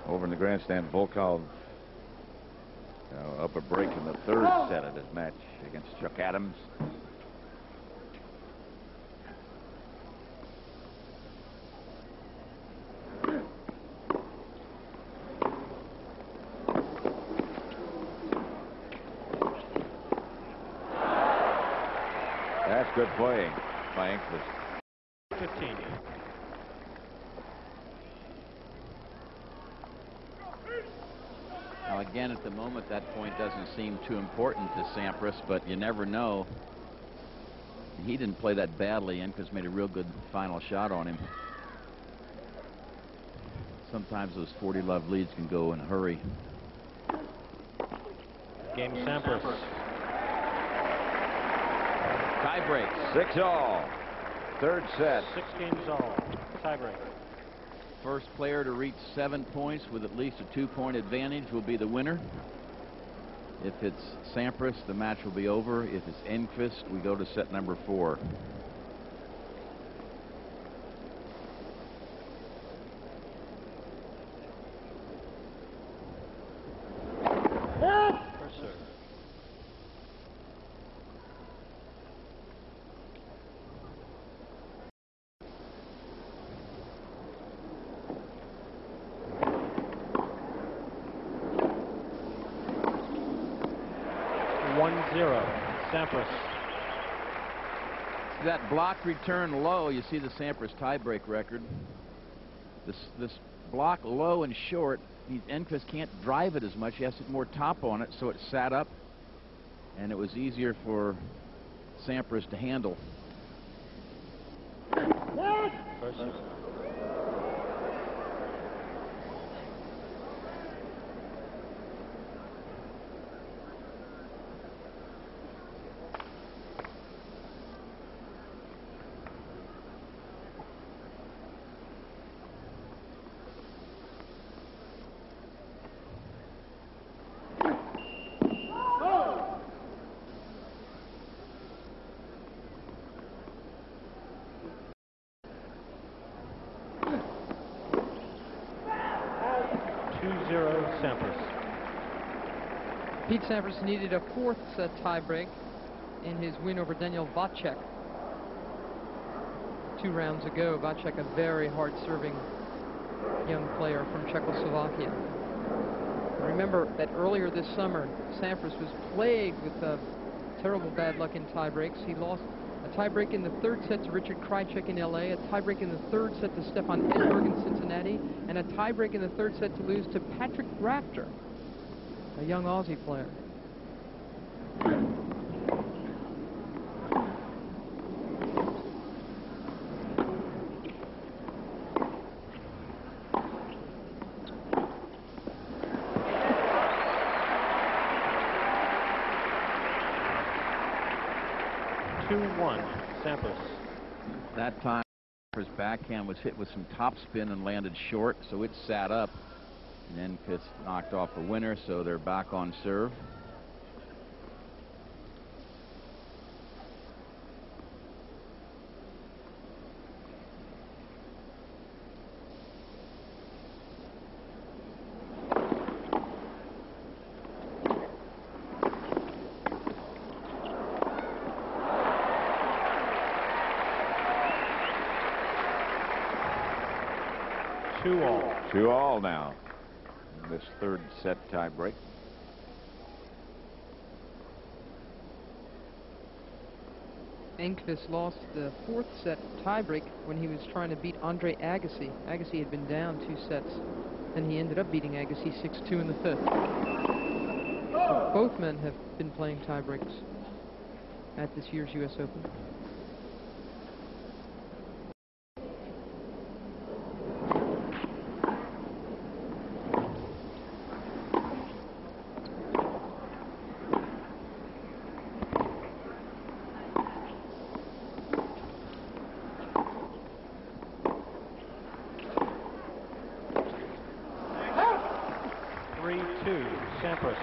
Over in the grandstand, Volkov up a break in the third set of his match against Chuck Adams. That's good playing by Enqvist. 15. Now again, at the moment, that point doesn't seem too important to Sampras, but you never know. He didn't play that badly. Enqvist made a real good final shot on him. Sometimes those 40-love leads can go in a hurry. Game Sampras. Tie break. 6-all. Third set. 6 games all. Tie break. First player to reach 7 points with at least a 2-point advantage will be the winner. If it's Sampras, the match will be over. If it's Enqvist, we go to set number 4. First serve. Sampras. That block return low, you see the Sampras tiebreak record. This block low and short, Enqvist can't drive it as much. He has to put more top on it, so it sat up, and it was easier for Sampras to handle. First serve. Sampras. Pete Sampras needed a 4th set tiebreak in his win over Daniel Vacek 2 rounds ago. Vacek, a very hard-serving young player from Czechoslovakia. Remember that earlier this summer, Sampras was plagued with terrible bad luck in tiebreaks. He lost A tiebreak in the third set to Richard Krajicek in L.A., a tiebreak in the third set to Stefan Edberg in Cincinnati, and a tiebreak in the third set to lose to Patrick Rafter, a young Aussie player. Sampras. That time, his backhand was hit with some topspin and landed short, so it sat up. And Enqvist knocked off the winner, so they're back on serve. Two all now in this third set tie break. Enqvist lost the fourth set tiebreak when he was trying to beat Andre Agassi. Agassi had been down 2 sets, and he ended up beating Agassi 6-2 in the fifth. So both men have been playing tiebreaks at this year's U.S. Open. Sampras.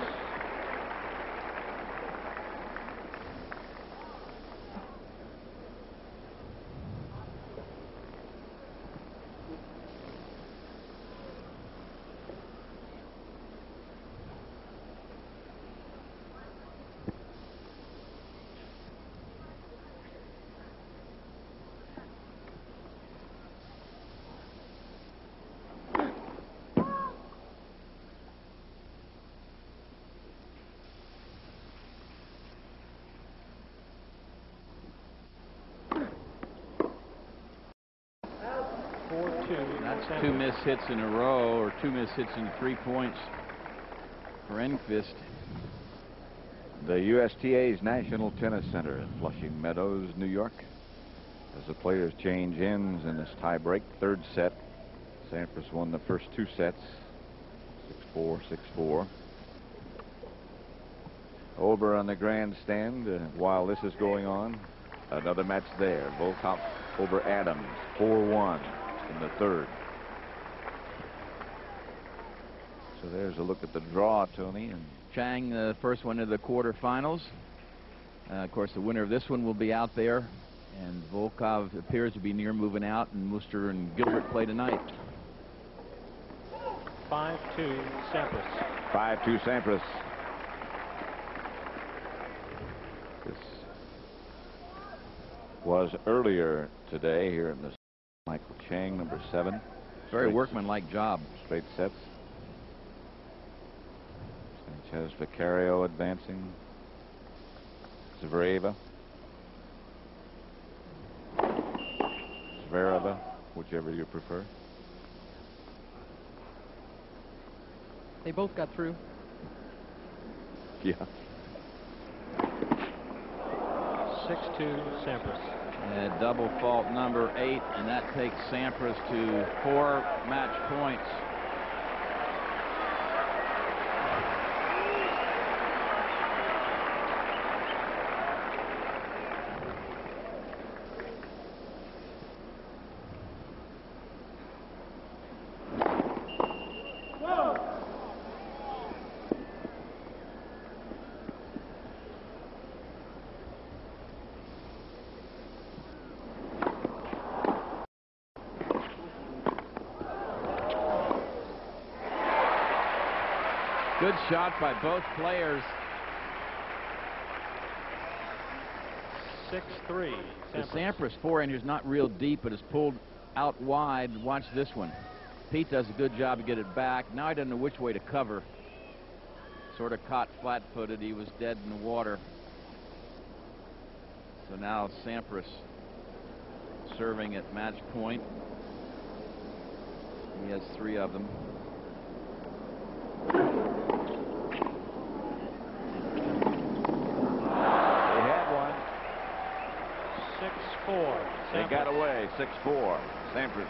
That's 2 missed hits in a row, or 2 missed hits in 3 points for Enqvist. The USTA's National Tennis Center in Flushing Meadows, New York. As the players change ends in this tiebreak, third set, Sampras won the first 2 sets, 6-4, 6-4. Over on the grandstand, while this is going on, another match there. Volkov over Adams, 4-1 in the third. So there's a look at the draw, Tony. And Chang, the first one of the quarterfinals. Of course, the winner of this one will be out there, and Volkov appears to be near moving out, and Muster and Gilbert play tonight. 5-2 Sampras. 5-2 Sampras. This was earlier today here in the Michael Chang, number 7. Very workmanlike job. Straight sets. Sanchez Vicario advancing. Zvereva. Zvereva, whichever you prefer. They both got through. Yeah. 6-2 Sampras. Double fault number 8, and that takes Sampras to 4 match points. Good shot by both players. 6-3. The Sampras forehand is not real deep, but is pulled out wide. Watch this one. Pete does a good job to get it back. Now he doesn't know which way to cover. Sort of caught flat-footed. He was dead in the water. So now Sampras serving at match point. He has 3 of them. They had one. 6-4. They got away. 6-4. Sampras.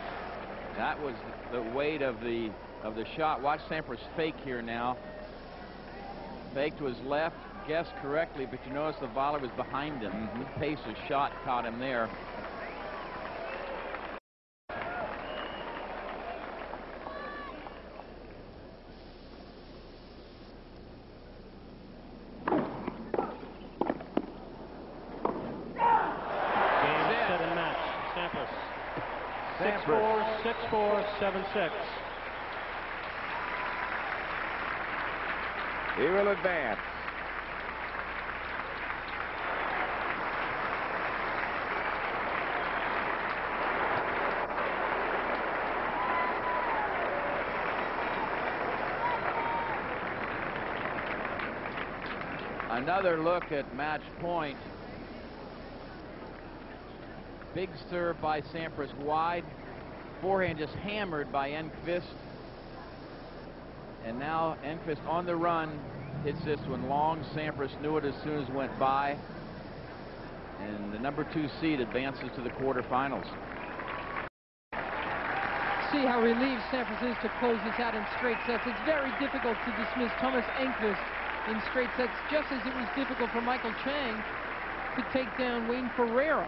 That was the weight of the shot. Watch Sampras fake here now. Fake to his left, guessed correctly, but you notice the volley was behind him. The pace of shot caught him there. Game, set, and match. Sampras. 6-4, 6-4, 7-6. He will advance. Another look at match point. Big serve by Sampras wide. Forehand just hammered by Enqvist. And now Enqvist on the run hits this one long. Sampras knew it as soon as it went by. And the number 2 seed advances to the quarterfinals. See how relieved Sampras is to close this out in straight sets. It's very difficult to dismiss Thomas Enqvist in straight sets, just as it was difficult for Michael Chang to take down Wayne Ferreira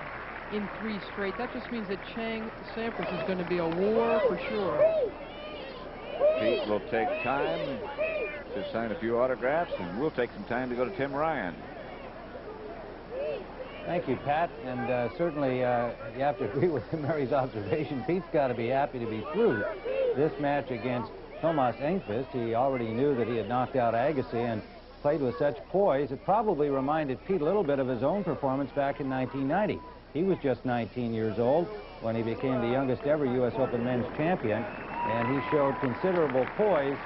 in 3 straight. That just means that Chang-Sampras is going to be a war for sure. Pete will take time to sign a few autographs, and we'll take some time to go to Tim Ryan. Thank you, Pat. And certainly you have to agree with Mary's observation. Pete's got to be happy to be through this match against Thomas Enqvist. He already knew that he had knocked out Agassi and played with such poise. It probably reminded Pete a little bit of his own performance back in 1990. He was just 19 years old when he became the youngest ever U.S. Open men's champion, and he showed considerable poise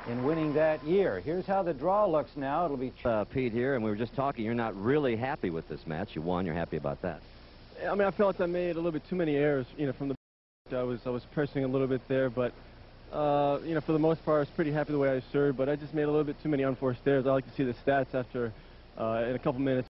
in winning that year. Here's how the draw looks now. It'll be Pete here, and we were just talking. You're not really happy with this match. You won. You're happy about that. I mean, I felt I made a little bit too many errors. You know, from the I was pressing a little bit there, but you know, for the most part, I was pretty happy the way I served. But I just made a little bit too many unforced errors. I like to see the stats after in a couple minutes.